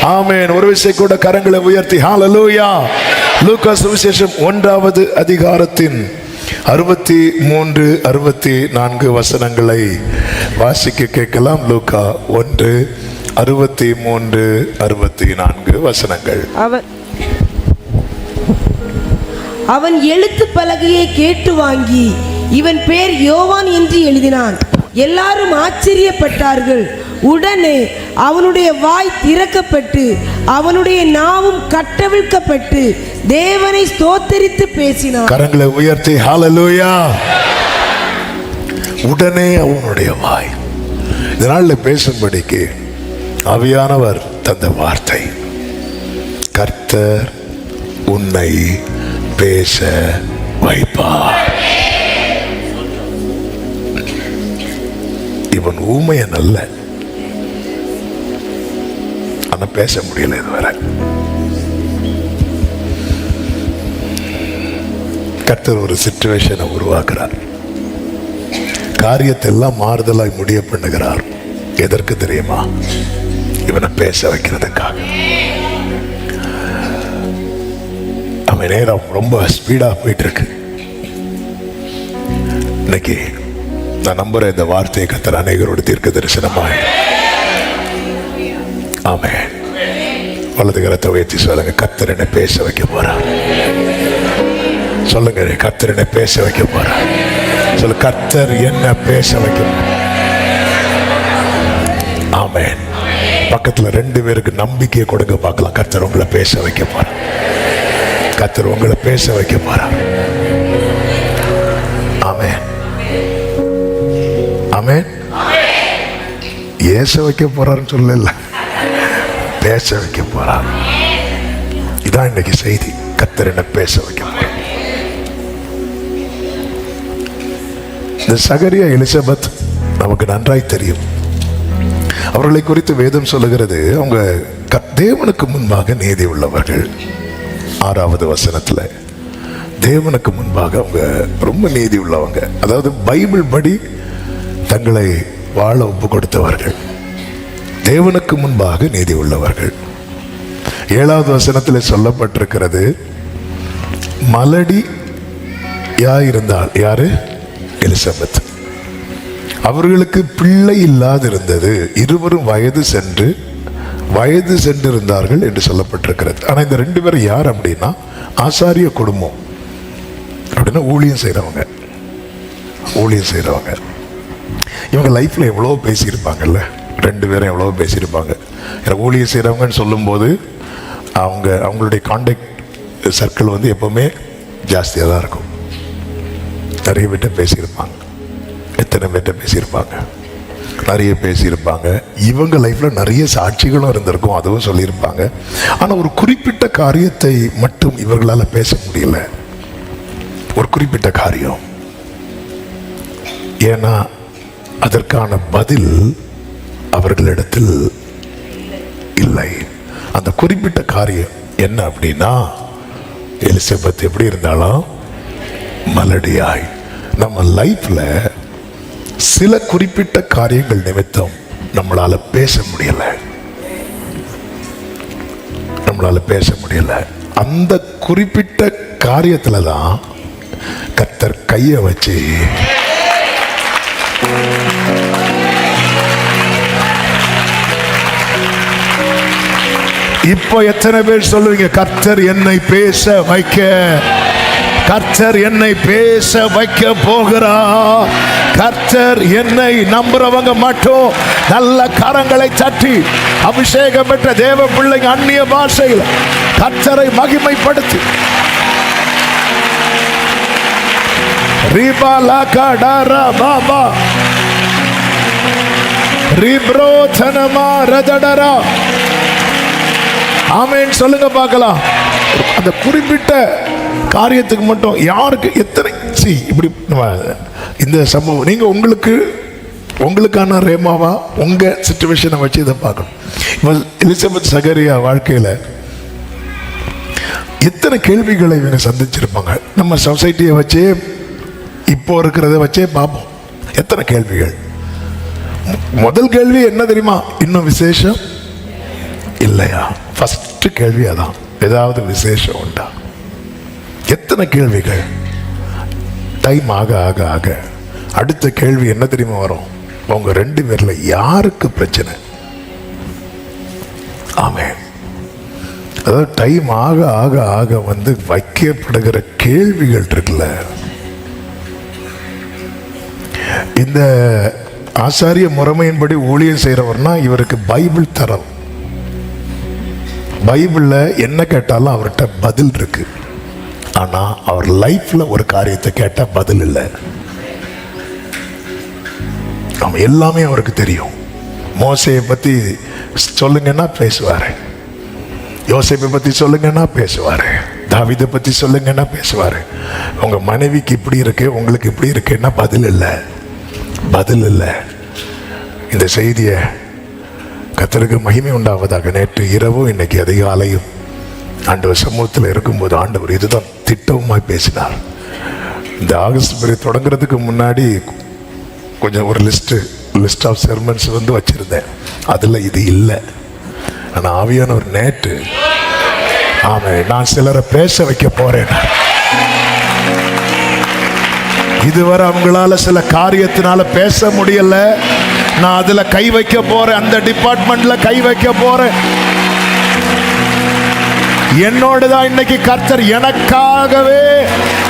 ஆமென். ஒரு விசை கூட கரங்களை உயர்த்தி ஹல்லேலூயா. லூக்கா சுவிசேஷம் 1வது அதிகாரத்தின் 63, 64 வசனங்களை வாசிக்க கேட்கலாம். லூக்கா 1, 63, 64 வசனங்கள். அவன் எழுத்து பலகையை கேட்டு வாங்கி இவன் பேர் யோவான் என்று எழுதினான். எல்லாரும் ஆச்சரியப்பட்டார்கள். உடனே அவனுடைய வாய் திறக்கப்பட்டு அவனுடைய நாவும் கட்டவிழ்க்கப்பட்டு தேவனை ஸ்தோத்தரித்து பேசினான். கரங்களை உயர்த்தி ஹல்லேலூயா. உடனே அவனுடைய வாய். இதனால பேசும்படிக்கு ஆவியானவர் தந்த வார்த்தை, கர்த்தர் உன்னை பேச வைப்பார். இவன் ஊமையன் அல்ல, ஆனா பேச முடியல இதுவரை. கர்த்தர் ஒரு சிச்சுவேஷனை உருவாக்குறார். காரியத்தை எல்லாம் மாறுதலாய் முடிய பண்ணுகிறார். எதற்கு தெரியுமா? இவனை பேச வைக்கிறதுக்காக. அவன் நேரம் ரொம்ப ஸ்பீடா போயிட்டு இருக்கு. இன்னைக்கு நான் நம்புறேன், இந்த வார்த்தையை கர்த்தர் அநேகரோடு தீர்க்க தரிசனமாய். ஆமென். வலது கரத்தை உயர்த்தி சொல்லுங்க, கர்த்தர் என்னை பேச வைக்க போறார். சொல்லுங்க, கர்த்தர் என்னை பேச வைக்க போறார். சொல்லு, கர்த்தர் என்ன பேச வைக்க. ஆமென். பக்கத்துல 2 பேருக்கு நம்பிக்கையை கொடுங்க பார்க்கலாம். கர்த்தர் உங்களை பேச வைக்க போறார். கர்த்தர் உங்களை பேச வைக்க போறார். ஆமென். ஆமென். ஏச வைக்க போறாருன்னு சொல்லல, பேச வைக்க போறார். இதான் இன்னைக்கு செய்தி. கர்த்தர் என்ன பேச வைக்க போறார். இந்த சகரியா, எலிசபெத் நமக்கு நன்றாய் தெரியும். அவர்களை குறித்து வேதம் சொல்லுகிறது, அவங்க தேவனுக்கு முன்பாக நீதி உள்ளவர்கள். 6வது வசனத்துல தேவனுக்கு முன்பாக அவங்க ரொம்ப நீதி உள்ளவங்க. அதாவது பைபிள் படி தங்களை வாழ ஒப்பு கொடுத்தவர்கள், தேவனுக்கு முன்பாக நீதி உள்ளவர்கள். 7வது வசனத்தில் சொல்லப்பட்டிருக்கிறது, மலடியா இருந்தால் யாரு? எலிசபெத். அவர்களுக்கு பிள்ளை இல்லாதிருந்தது. இருவரும் வயது சென்றிருந்தார்கள் என்று சொல்லப்பட்டிருக்கிறது. ஆனா இந்த 2 பேரும் யார் அப்படின்னா, ஆசாரிய குடும்பம் அப்படின்னா ஊழியம் செய்யறவங்க. இவங்க லைஃப்ல எவ்வளோ பேசியிருப்பாங்கல்ல, 2 பேரும் எவ்வளோ பேசியிருப்பாங்க. ஊழியம் செய்யறவங்கன்னு சொல்லும் போது அவங்களுடைய கான்டாக்ட் சர்க்கிள் வந்து எப்பவுமே ஜாஸ்தியாக தான் இருக்கும். நிறைய பேர்ட்ட பேசியிருப்பாங்க. எத்தனை பேர்ட்ட பேசியிருப்பாங்க? நிறைய பேசியிருப்பாங்க. இவங்க லைஃப்ல நிறைய சாட்சிகளும் இருந்திருக்கும், அதுவும் சொல்லியிருப்பாங்க. ஆனா ஒரு குறிப்பிட்ட காரியத்தை மட்டும் இவர்களால் பேச முடியல. ஒரு குறிப்பிட்ட காரியம். ஏன்னா அதற்கான பதில் அவர்களிடத்தில் இல்லை. அந்த குறிப்பிட்ட காரியம் என்ன அப்படின்னா, எலிசபெத் எப்படி இருந்தாலும் மலடியாய். நம்ம லைஃப்ல சில குறிப்பிட்ட காரியங்கள் நிமித்தம் நம்மளால பேச முடியல. அந்த குறிப்பிட்ட காரியத்துல தான் கர்த்தர் கையை வச்சு இப்போ எத்தனை பேர் சொல்லுவீங்க, கர்த்தர் என்னை பேச வைக்க, கர்த்தர் என்னை பேச வைக்க போகிறார். கர்த்தர் என்னை நம்புறவங்க மட்டும் நல்ல கரங்களை தட்டி அபிஷேகம் பெற்ற தேவ பிள்ளைங்க அந்நிய பாஷையில் கர்த்தரை மகிமைப்படுத்தி ரிபா லாகா டாரா பாபா ரிப்ரோ தனமா ரதடரா. ஆமென் சொல்லுங்க பார்க்கலாம். அந்த குறிப்பிட்ட காரியத்துக்கு மட்டும் யாருக்கு எத்தனை இப்படி இந்த சம்பவம் நீங்க உங்களுக்கான ரேமாவா உங்க சிச்சுவேஷனை வச்சு இதை பார்க்கணும். எலிசபெத் சகரியா வாழ்க்கையில எத்தனை கேள்விகளை இவங்க சந்திச்சிருப்பாங்க. நம்ம சொசைட்டியை வச்சே இப்போ இருக்கிறத வச்சே பார்ப்போம். எத்தனை கேள்விகள். முதல் கேள்வி என்ன தெரியுமா? இன்னும் விசேஷம் இல்லையா? ஃபர்ஸ்ட் கேள்வி அதான். ஏதாவது விசேஷம் உண்டா? எத்தனை கேள்விகள். டைம் ஆக ஆக ஆக அடுத்த கேள்வி என்ன தெரியுமா வரும்? உங்க 2 பேர்ல யாருக்கு பிரச்சனை? ஆமென். அதாவது டைம் ஆக ஆக ஆக வந்து வைக்கப்படுகிற கேள்விகள் இருக்குல்ல. இந்த ஆசாரிய முறைமையின்படி ஊழியம் செய்யறவர்னா இவருக்கு பைபிள் தரம். பைபிள்ல என்ன கேட்டாலும் அவர்கிட்ட பதில் இருக்கு. ஆனா அவர் லைஃப்ல ஒரு காரியத்தை கேட்டா பதில் இல்லை. அவன் எல்லாமே அவருக்கு தெரியும். மோசையை பத்தி சொல்லுங்கன்னா பேசுவாரு, யோசேப்பை பத்தி சொல்லுங்கன்னா பேசுவாரு, தாவீதை பத்தி சொல்லுங்கன்னா பேசுவாரு. உங்க மனைவிக்கு இப்படி இருக்கு, உங்களுக்கு இப்படி இருக்குன்னா பதில் இல்லை, பதில் இல்லை. இந்த செய்தியை கர்த்தருக்கு மகிமை உண்டாவதாக. நேற்று இரவும் இன்னைக்கு அதிகாலையும் ஆண்டவர் சமூகத்தில் இருக்கும்போது ஆண்டவர் இதுதான் திட்டமாய் பேசினார். இந்த ஆகஸ்ட் பீரியட் தொடங்குறதுக்கு முன்னாடி கொஞ்சம் ஒரு லிஸ்ட் ஆஃப் செர்மன்ஸ் வந்து வச்சிருந்தேன். அதில் இது இல்லை. ஆனால் ஆவியானவர் நேற்று நான் சிலரை பேச வைக்க போறேன். இதுவரை அவங்களால சில காரியத்தினால பேச முடியல. நான் அதுல கை வைக்க போறேன், அந்த டிபார்ட்மெண்ட்ல கை வைக்க போறேன். என்னோடுதான் இன்னைக்கு கர்த்தர் எனக்காகவே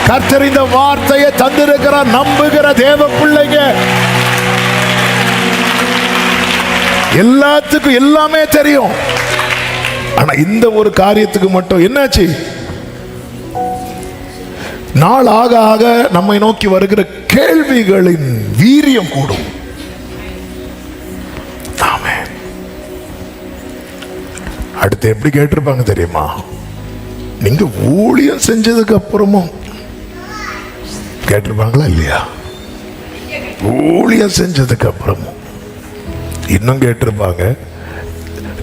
கர்த்தர் இந்த வார்த்தையை தந்திருக்கிறார். நம்புகிற தேவ பிள்ளைங்க எல்லாத்துக்கும் எல்லாமே தெரியும். ஆனா இந்த ஒரு காரியத்துக்கு மட்டும் என்னாச்சு? நாள் ஆக ஆக நம்மை நோக்கி வருகிற கேள்விகளின் வீரியம் கூடும். அடுத்து எப்படி கேட்டிருப்பாங்க தெரியுமா? நீங்க ஊழியம் செஞ்சதுக்கு அப்புறமும் கேட்டிருப்பாங்களா இல்லையா? ஊழியம் செஞ்சதுக்கு அப்புறமும் இன்னும் கேட்டிருப்பாங்க,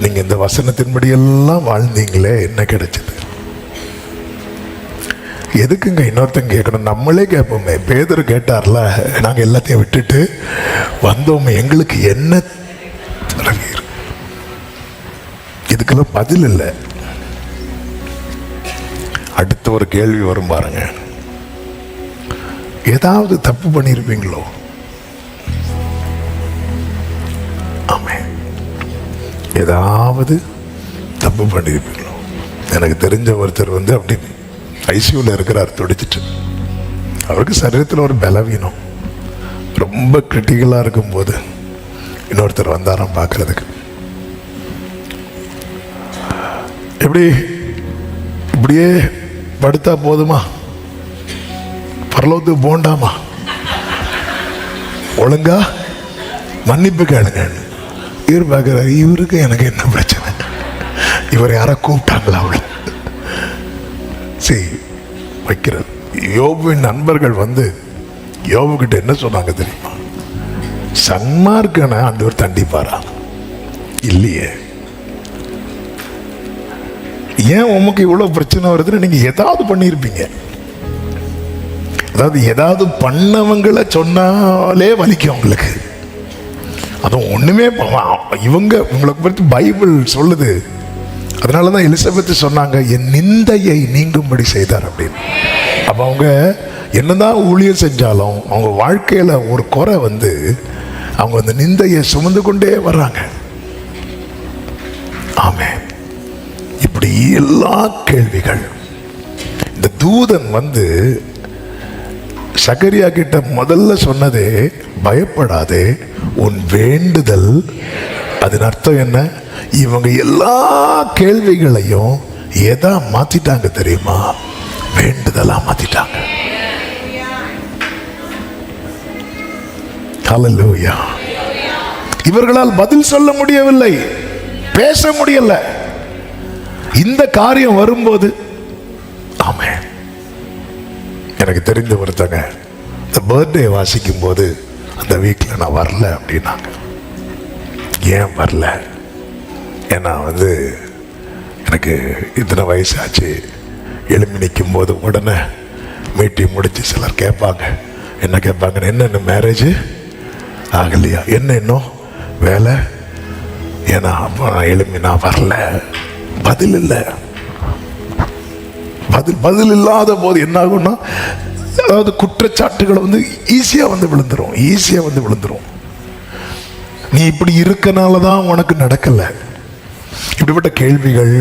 நீங்க இந்த வசனத்தின்படி எல்லாம் வாழ்ந்தீங்களே, என்ன கிடைச்சது? எதுக்குங்க இன்னொருத்தங்க கேட்கணும்? நம்மளே கேட்போமே. பேதுரு கேட்டார்ல, நாங்க எல்லாத்தையும் விட்டுட்டு வந்தோமே, எங்களுக்கு என்ன இதுக்கெல்லாம் பதில் இல்லை. அடுத்த ஒரு கேள்வி வரும் பாருங்க. ஏதாவது தப்பு பண்ணியிருப்பீங்களோ? ஆமே, ஏதாவது தப்பு பண்ணியிருப்பீங்களோ? எனக்கு தெரிஞ்ச ஒருத்தர் வந்து அப்படி ஐசியூல இருக்கிறார், துடிச்சிட்டு. அவருக்கு சரீரத்தில் ஒரு பலவீனம், ரொம்ப கிரிட்டிக்கலா இருக்கும்போது இன்னொருத்தர் வந்தாராம் பார்க்கறதுக்கு. எப்படி இப்படியே படுத்தா போதுமா? பரலோகத்துக்கு போண்டாமா? ஒழுங்கா மன்னிப்பு கேளுங்க. இவர் பார்க்கிறார், இவருக்கு எனக்கு என்ன பிரச்சனை? இவர் யாரா கூப்பிட்டாங்களா? அவளை சரி வைக்கிறார். யோபுவின் நண்பர்கள் வந்து யோபு கிட்ட என்ன சொன்னாங்க தெரியுமா? சன்மார்க்கனை ஆண்டவர் தண்டிப்பாரா? இல்லையே. ஏன் உமக்கு இவ்வளவு பிரச்சனை வருதுன்னு நீங்க ஏதாவது பண்ணியிருப்பீங்க. அதாவது ஏதாவது பண்ணவங்களை சொன்னாலே வலிக்கும் உங்களுக்கு. அதுவும் ஒண்ணுமே இவங்களை பற்றி பைபிள் சொல்லுது. அதனாலதான் எலிசபெத் சொன்னாங்க, என் நிந்தையை நீங்கும்படி செய்தார் அப்படின்னு. அப்ப அவங்க என்னதான் ஊழியம் செஞ்சாலும் அவங்க வாழ்க்கையில ஒரு குறை வந்து அவங்க அந்த நிந்தையை சுமந்து கொண்டே வர்றாங்க. ஆமே. இப்படி எல்லா கேள்விகள். இந்த தூதன் வந்து சகரியா கிட்ட முதல்ல சொன்னதே, பயப்படாதே, உன் வேண்டுதல். அதன் அர்த்தம் என்ன? இவங்க எல்லா கேள்விகளையும் எதா மாத்திட்டாங்க தெரியுமா? வேண்டுதலா மாத்திட்டாங்க. ஹல்லேலூயா. இவர்களால் பதில் சொல்ல முடியவில்லை, பேச முடியல. இந்த காரியம் வரும்போது ஆமென். எனக்கு தெரிஞ்ச ஒருத்தங்க இந்த பர்த்டே வாசிக்கும் போது அந்த வீட்டில் நான் வரல அப்படின்னாங்க. ஏன் வரல? ஏன்னா வந்து எனக்கு இத்தனை வயசாச்சு. எழுப்பி நிற்கும் போது உடனே மீட்டிங் முடிச்சு சிலர் கேட்பாங்க. என்ன கேட்பாங்க? என்ன இன்னும் மேரேஜ் ஆகலையா? என்ன இன்னும் வேலை ஏன்னா அப்போ நான் எழுப்பி நான் வரல, பதில் இல்லை. பதில் இல்லாத போது என்ன ஆகும்னா, அதாவது குற்றச்சாட்டுகளை வந்து ஈஸியா வந்து விழுந்துரும். நீ இப்படி இருக்கனால தான் உனக்கு நடக்கல, இப்படிப்பட்ட கேள்விகள்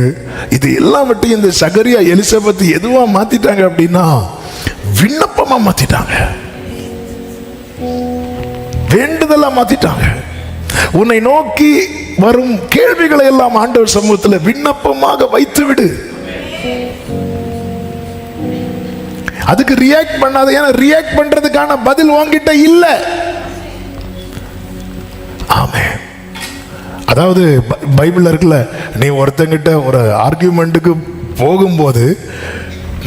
இது எல்லாம் விட்டு இந்த சகரியா எலிசபெத் எதுவா மாத்திட்டாங்க அப்படின்னா விண்ணப்பமா மாத்திட்டாங்க, வேண்டுதலா மாத்திட்டாங்க. உன்னை நோக்கி வரும் கேள்விகளை எல்லாம் ஆண்டவர் சமூகத்தில் விண்ணப்பமாக வைத்து விடு. அதுக்கு ரியாக்ட் பண்ணாத, ஏன்னா ரியாக்ட் பண்றதுக்கான பதில் உன்கிட்ட இல்ல. ஆமென். அதாவது பைபிள்ல இருக்குல்ல, நீ ஒருத்தங்கிட்ட ஒரு ஆர்கியூமெண்ட்டுக்கு போகும்போது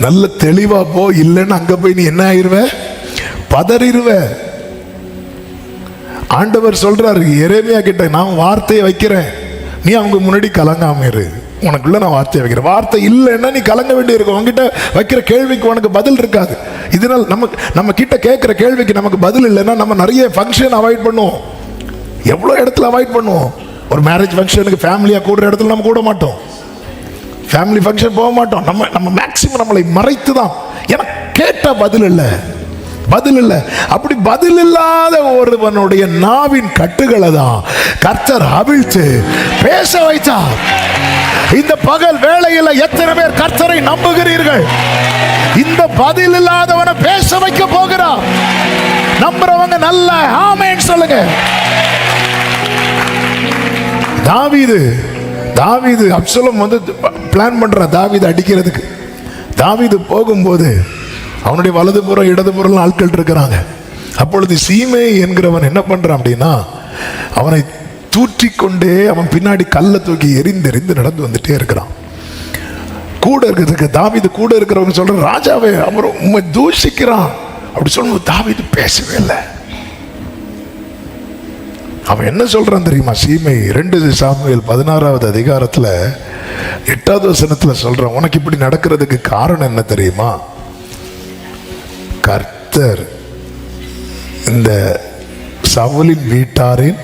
நல்ல தெளிவா போ, இல்லைன்னு அங்க போய் நீ என்ன ஆயிருவ, பதறிடுவ. ஆண்டவர் சொல்றாரு எரேமியா கிட்ட, நான் வார்த்தையை வைக்கிறேன், நீ அவங்க முன்னாடி கலங்காம இரு, உனக்குள்ள நான் வார்த்தையை வைக்கிறேன். வார்த்தை இல்லைன்னா நீ கலங்க வேண்டி இருக்கும். உங்ககிட்ட வைக்கிற கேள்விக்கு உனக்கு பதில் இருக்காது. இதனால் நம்ம கிட்ட கேட்கிற கேள்விக்கு நமக்கு பதில் இல்லைன்னா நம்ம நிறைய ஃபங்க்ஷன் அவாய்ட் பண்ணுவோம். எவ்வளோ இடத்துல அவாய்ட் பண்ணுவோம். ஒரு மேரேஜ் ஃபங்க்ஷனுக்கு ஃபேமிலியாக கூடுற இடத்துல நம்ம கூட மாட்டோம், ஃபேமிலி ஃபங்க்ஷன் போக மாட்டோம். நம்ம மேக்சிமம் நம்மளை மறைத்து தான், எனக்கு கேட்டால் பதில் இல்லை. அப்படி பதில் இல்லாத ஒருவனுடைய நாவின் கட்டுகளை தான் கர்த்தர் அவிழ்த்து பேச வைத்தார். இந்த பகல் வேளையில் எத்தனை பேர் கர்த்தரை நம்புகிறீர்கள்? இந்த பதில் இல்லாதவனை பேச வைக்க போகிறார். நம்புறவங்க நல்ல ஆமென் சொல்லுங்க. தாவீது அப்சலோம் வந்து பிளான் பண்ற தாவீது அடிக்கிறதுக்கு. தாவீது போகும்போது அவனுடைய வலதுபுறம் இடதுபுறம் ஆட்கள் இருக்கிறாங்க. அப்பொழுது சீமை என்கிறவன் என்ன பண்றான் அப்படின்னா, அவனை தூற்றிக்கொண்டே அவன் பின்னாடி கல்லை தூக்கி எரிந்து நடந்து வந்துட்டே இருக்கிறான். கூட இருக்கிறதுக்கு தாவீது கூட இருக்கிறவங்க சொல்ற, ராஜாவே அவர் உண்மை தூஷிக்கிறான் அப்படி சொல்லும்போது தாவீது பேசவே இல்லை. அவன் என்ன சொல்றான் தெரியுமா? சீமை 2 சாமுவேல் 16வது அதிகாரத்துல 8வது வசனத்துல சொல்றான், உனக்கு இப்படி நடக்கிறதுக்கு காரணம் என்ன தெரியுமா? கர்த்தர் இந்த சவுலின் வீட்டாரின்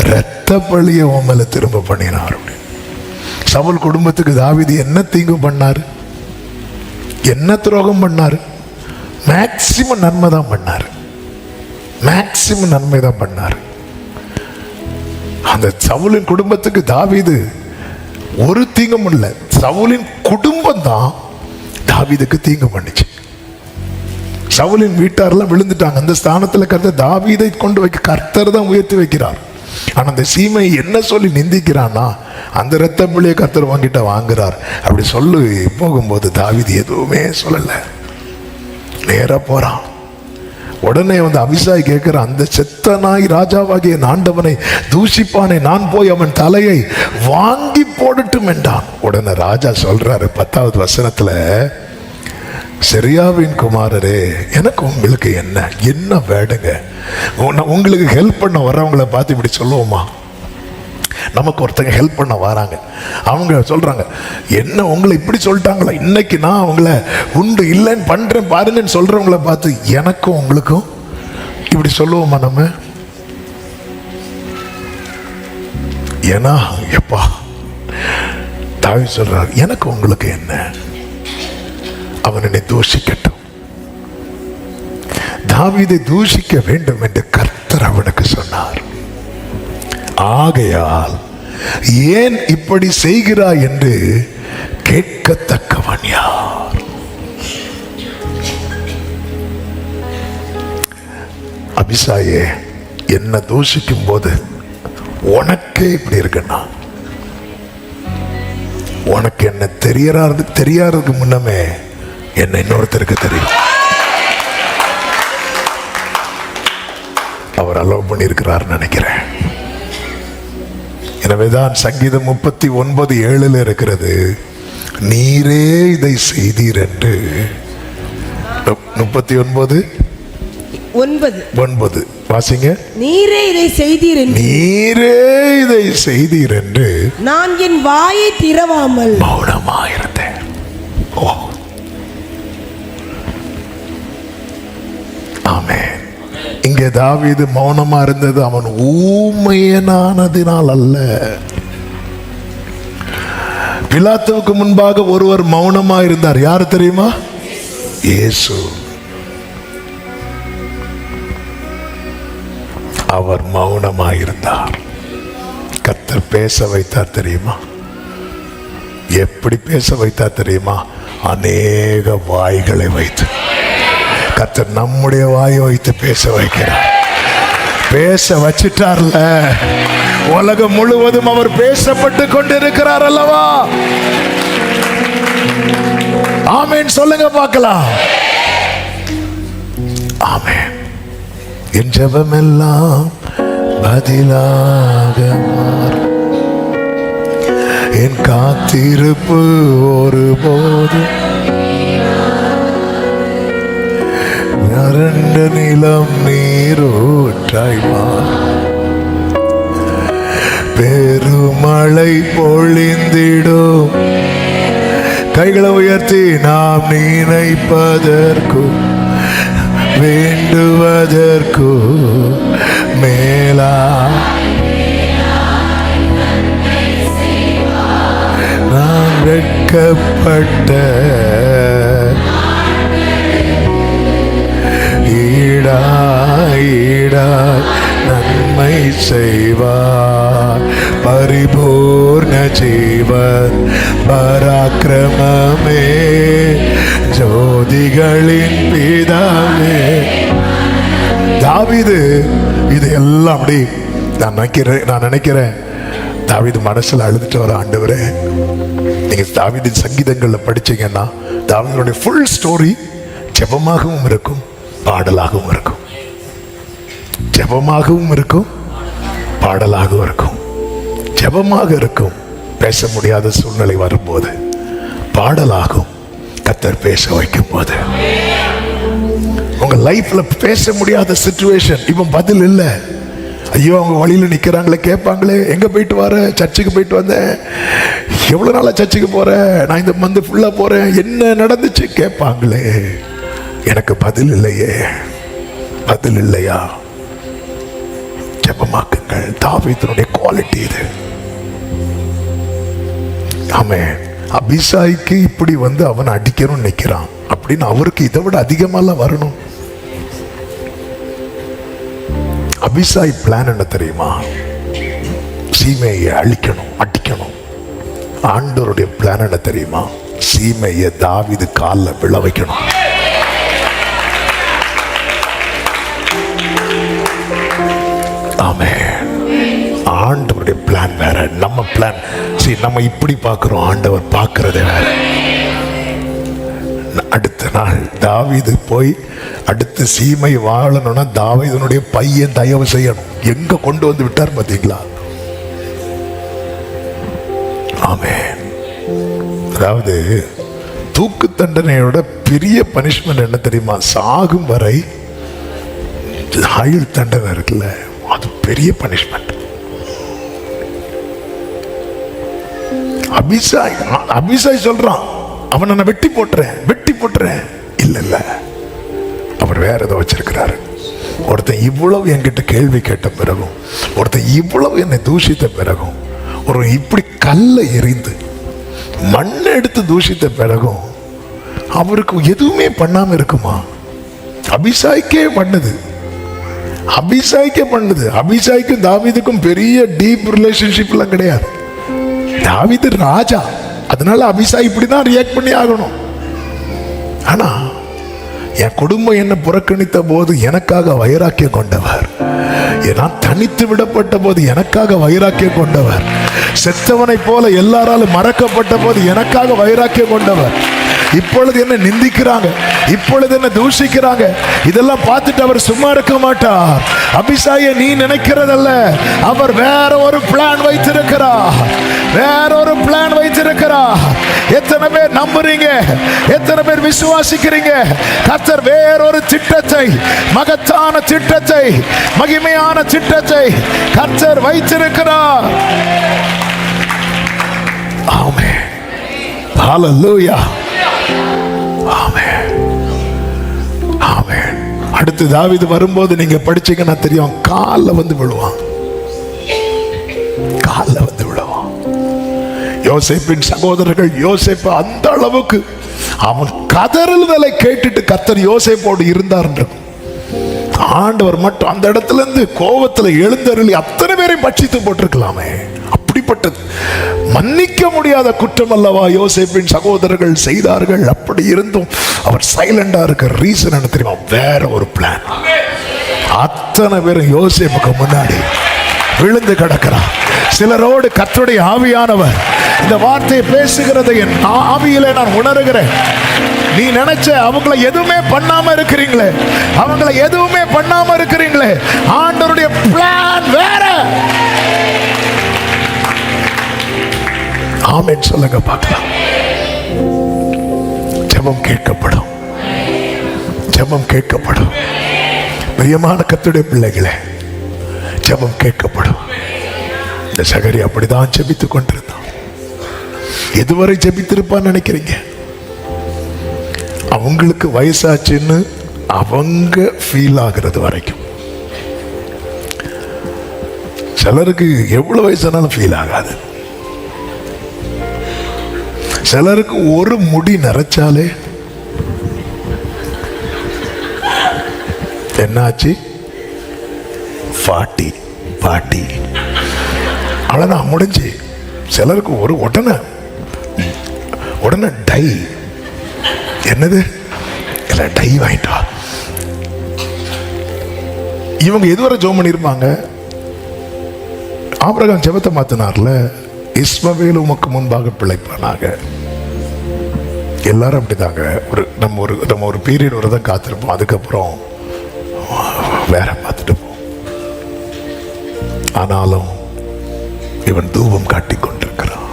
இரத்த பழியை உமல திரும்ப பண்ணினார். சவுல் குடும்பத்துக்கு தாவீது என்ன தீங்கு பண்ணாரு, என்ன துரோகம் பண்ணாரு? மேக்சிமம் நன்மை தான் பண்ணாரு. அந்த சவுலின் குடும்பத்துக்கு தாவீது ஒரு தீங்கும் இல்லை. சவுலின் குடும்பம் தான் தாவீதுக்கு தீங்கு பண்ணிச்சு. சவுலின் வீட்டாரெல்லாம் விழுந்துட்டாங்க. அந்த ஸ்தானத்தில் கர்த்தர் தாவீதை கொண்டு வைக்க கர்த்தர் தான் உயர்த்தி வைக்கிறார். ஆனால் அந்த சீமை என்ன சொல்லி நிந்திக்கிறான்னா, அந்த இரத்த பிள்ளையை கர்த்தர் வாங்கிட்ட வாங்குறார் அப்படி சொல்லி போகும்போது தாவீது எதுவுமே சொல்லலை, நேராக போறான். உடனே வந்து அபிஷாய் கேட்கிற, அந்த செத்த நாய் ராஜாவாகிய ஆண்டவனை தூஷிப்பானே, நான் போய் அவன் தலையை வாங்கி போடட்டும் என்றான். உடனே ராஜா சொல்றாரு 10வது வசனத்துல, செரியாவின் குமாரரே, எனக்கு உங்களுக்கு என்ன வேடுங்க? உங்களுக்கு ஹெல்ப் பண்ண வர்றவங்களை பார்த்து இப்படி சொல்லுவோமா? நமக்கு ஒருத்தங்க ஹெல்ப் பண்ண வராங்க, அவங்க சொல்றாங்க, என்ன உங்களை இப்படி சொல்லிட்டாங்களா, இன்னைக்கு நான் அவங்கள உண்டு இல்லைன்னு பண்றேன் பாருங்கன்னு சொல்றவங்களை பார்த்து எனக்கும் உங்களுக்கும் இப்படி சொல்லுவோமா நம்ம? ஏன்னா எப்பா தாவீது சொல்றாரு, எனக்கு உங்களுக்கு என்ன, அவன் என்னை தூஷிக்கட்டும். தாவீதை தூஷிக்க வேண்டும் என்று கர்த்தர் அவனுக்கு சொன்னார். ஆகையால் ஏன் இப்படி செய்கிறாய் என்று கேட்கத்தக்கவன் யார்? அபிஷாயே, என்ன தூஷிக்கும் போது உனக்கே இப்படி இருக்குன்னா, உனக்கு என்ன தெரியாததுக்கு முன்னமே என்ன இன்னொருத்தருக்கு தெரியும். அவர் அலோவ் பண்ணியிருக்கிறார் நினைக்கிறேன். எனவேதான் சங்கீதம் 39:7 இருக்கிறது, நீரே இதை செய்தீர் என்று. 39:9 வாசிங்க. நீரே இதை செய்தீர் என்று நான் என் வாயை திறவாமல் மௌனமாயிருந்தேன். ஆமென். இங்கே தாவீது மௌனமா இருந்தது அவன் ஊமையனானதினால் அல்ல, பிலாத்துவுக்கு முன்பாக ஒருவர் மௌனமா இருந்தார். யாரு தெரியுமா? இயேசு. அவர் மௌனமா இருந்தார். கர்த்தர் பேச வைத்தார் தெரியுமா? எப்படி பேச வைத்தார் தெரியுமா? அநேக வாய்களை வைத்து. கர்த்தர் நம்முடைய வாயை வைத்து பேச வைக்கிறார். பேச வச்சிட்டார்ல, உலகம் முழுவதும் அவர் பேசப்பட்டு கொண்டிருக்கிறார் அல்லவா? ஆமென் சொல்லுங்க பார்க்கலாம். ஆமென். என் ஜெபமெல்லாம் பதிலாக மாறும். என் காத்திருப்பு ஒருபோதும் வறண்ட நிலம் நீரூற்றாய் மாறும். பெருமழை பொழிந்திடும். கைகளை உயர்த்தி நாம் நினைப்பதற்கு வேண்டுவதற்கு மேலா நான் வெட்கப்பட்ட ஈடாய் நன்மை செய்வார். பரிபூர்ண ஜீவன் பராக்கிரமமே ஜோதிகளின் பிதாவே. தாவீது இது எல்லாம் அப்படி நான் நினைக்கிறேன் தாவீது மனசுல அழுதுட்டு வர, ஆண்டவரே நீங்க தாவீதின் சங்கீதங்கள்ல படிச்சீங்கன்னா தாவீதுடைய ஃபுல் ஸ்டோரி ஜெபமாகவும் இருக்கும், பாடலாகவும் இருக்கும். ஜெபமாகவும் இருக்கும், பாடலாகவும் இருக்கும். ஜெபமாக இருக்கும் பேச முடியாத சூழ்நிலை வரும்போது, பாடலாகும் கர்த்தர் பேச வைக்கும் போது. உங்க லைஃப்ல பேச முடியாத சிச்சுவேஷன், இவன் பதில் இல்லை. ஐயோ அவங்க வழியில நிக்கிறாங்களே, கேட்பாங்களே, எங்க போயிட்டு வர? சர்ச்சுக்கு போயிட்டு வந்தேன். எவ்வளவு நாளா சர்ச்சுக்கு போறேன்? நான் இந்த மந்த் ஃபுல்லா போறேன். என்ன நடந்துச்சு கேட்பாங்களே. எனக்கு பதில் இல்லையே. பதில் இல்லையா? ஜெபமாக்குங்கள். தாவீதுடைய குவாலிட்டி இது. ஆமென். அபிசாய்க்கு இப்படி வந்து அவன் அடிக்கணும்னு நினைக்கிறான் அப்படின்னு அவருக்கு இதை விட அதிகமாலாம் வரணும். அபிசாய் பிளான் என்ன தெரியுமா? சீமையை அழிக்கணும், அடிக்கணும். ஆண்டவருடைய பிளான் என்ன தெரியுமா? சீமையை தாவீது காலில் விழ வைக்கணும். ஆமென். ஆண்டவருடைய பிளான் வேற, நம்ம பிளான். நம்ம இப்படி பார்க்கிறோம், ஆண்டவர் பார்க்கறதே வேற. அடுத்த நாள் தாவீது போய் அடுத்து சீமை வாழணும்னா தாவீதுனுடைய பையன் தயவு செய்யணும். எங்க கொண்டு வந்து விட்டார் பாத்தீங்களா? ஆமென். அதாவது தூக்கு தண்டனையோட பெரிய பனிஷ்மெண்ட் என்ன தெரியுமா? சாகும் வரை ஆயுள் தண்டனை இருக்குல்ல, அது பெரிய பனிஷ்மெண்ட். அபிசாய் சொல்றான், அவனை நான் வெட்டி போட்டுறேன். இல்ல, அவர் வேற ஏதோ வச்சிருக்கிறாரு. ஒருத்தன் இவ்வளவு என்கிட்ட கேள்வி கேட்ட பிறகும், ஒருத்தன் இவ்வளவு என்னை தூஷித்த பிறகும், ஒரு இப்படி கல்லை எறிந்து மண்ணை எடுத்து தூஷித்த பிறகும் அவருக்கு எதுவுமே பண்ணாம இருக்குமா? அபிசாய்க்கே பண்ணுது. அபிசாய்க்கும் தாவீதுக்கும் பெரிய டீப் ரிலேஷன்ஷிப் எல்லாம் கிடையாது. தாவீது ராஜா, அதனால அபிசாய் இப்படிதான் ரியாக்ட் பண்ணி ஆகணும். ஆனா என் குடும்பம் என்ன புறக்கணித்த போது எனக்காக வைராக்கியம் கொண்டவர், நான் தனித்து விடப்பட்ட போது எனக்காக வைராக்கியம் கொண்டவர், செத்தவனை போல எல்லாராலும் மறக்கப்பட்ட போது எனக்காக வைராக்கியம் கொண்டவர், இப்பொழுது என்ன நிந்திக்கிறாங்க, இப்பொழுது என்ன தூஷிக்கிறாங்க, இதெல்லாம் பார்த்துட்டு அவர் சும்மா இருக்க மாட்டார். அபிசாயை நீ நினைக்கிறதல்ல, அவர் வேற ஒரு பிளான் வைத்திருக்கிறார். எத்தனை பேர் நம்புறீங்க? எத்தனை பேர் விசுவாசிக்கிறீங்க? கர்த்தர் வேறொரு திட்டத்தை, மகத்தான திட்டத்தை, மகிமையான திட்டத்தை கர்த்தர் வைத்திருக்கிறார். ஆமென். ஹல்லேலூயா. ஆமென். ஆமென். அடுத்து தாவீது வரும்போது நீங்க படிச்சீங்கன்னா தெரியும், காலில் வந்து விழுவான். யோசேப்பின் சகோதரர்கள் யோசேப்பு அந்த அளவுக்கு அவன் கதறுதலை கேட்டுட்டு கர்த்தர் யோசேப்போடு இருந்தார். ஆண்டவர் மட்டும் அந்த இடத்துல இருந்து கோபத்துல எழுந்தருளி அத்தனை பேரையும் பட்சித்து போட்டிருக்கலாமே. அப்படிப்பட்டது மன்னிக்க முடியாத குற்றம் அல்லவா யோசேப்பின் சகோதரர்கள் செய்தார்கள். அப்படி இருந்தும் அவர் சைலண்டா இருக்க ரீசன் என்ன தெரியுமா? வேற ஒரு பிளான். அத்தனை பேரும் யோசேப்புக்கு முன்னாடி விழுந்து கிடக்கிறார். சிலரோடு கர்த்தருடைய ஆவியானவர் இந்த வார்த்தையை பேசுகிறதை என் ஆவியிலே நான் உணர்கிறேன். நீ நினைச்ச அவங்கள எதுவுமே பண்ணாம இருக்கிறீங்களே, அவங்கள எதுவுமே பண்ணாம இருக்கிறீங்களே, ஆண்டவருடைய பிளான் வேற. ஆமென் சொல்லுங்க பார்க்கலாம். ஜெபம் கேட்கப்படும், ஜெபம் கேட்கப்படும். பிரியமான கர்த்தருடைய பிள்ளைகளே, ஜெபம் கேட்கப்படும். இந்த சகரி அப்படிதான் ஜெபித்துக் கொண்டிருந்தான். எதுவரை ஜெபித்திருப்பான்னு நினைக்கிறீங்க? அவங்களுக்கு வயசாச்சுன்னு அவங்க ஃபீல் ஆகிறது வரைக்கும். சிலருக்கு எவ்வளவு வயசானாலும் ஃபீல் ஆகாது. சிலருக்கு ஒரு முடி நரைச்சாலே என்னாச்சு? 40 அவ்வளவுதான் முடிஞ்சு. சிலருக்கு ஒரு உடனே டை, என்னது இல்ல டை வாங்கிட்டா. இவங்க எதுவரை ஜெபம் பண்ணிருப்பாங்க? ஆபிரகாம் ஜெபத்தை மாத்தினார்ல, இஸ்மவேல் உமக்கு முன்பாக பிழைப்பானாக. எல்லாரும் அப்படிதாங்க. நம்ம ஒரு பீரியட் வரதான் காத்திருப்போம். அதுக்கப்புறம் வேற பார்த்துட்டு போவோம். ஆனாலும் இவன் தூபம் காட்டிக் கொண்டிருக்கிறான்.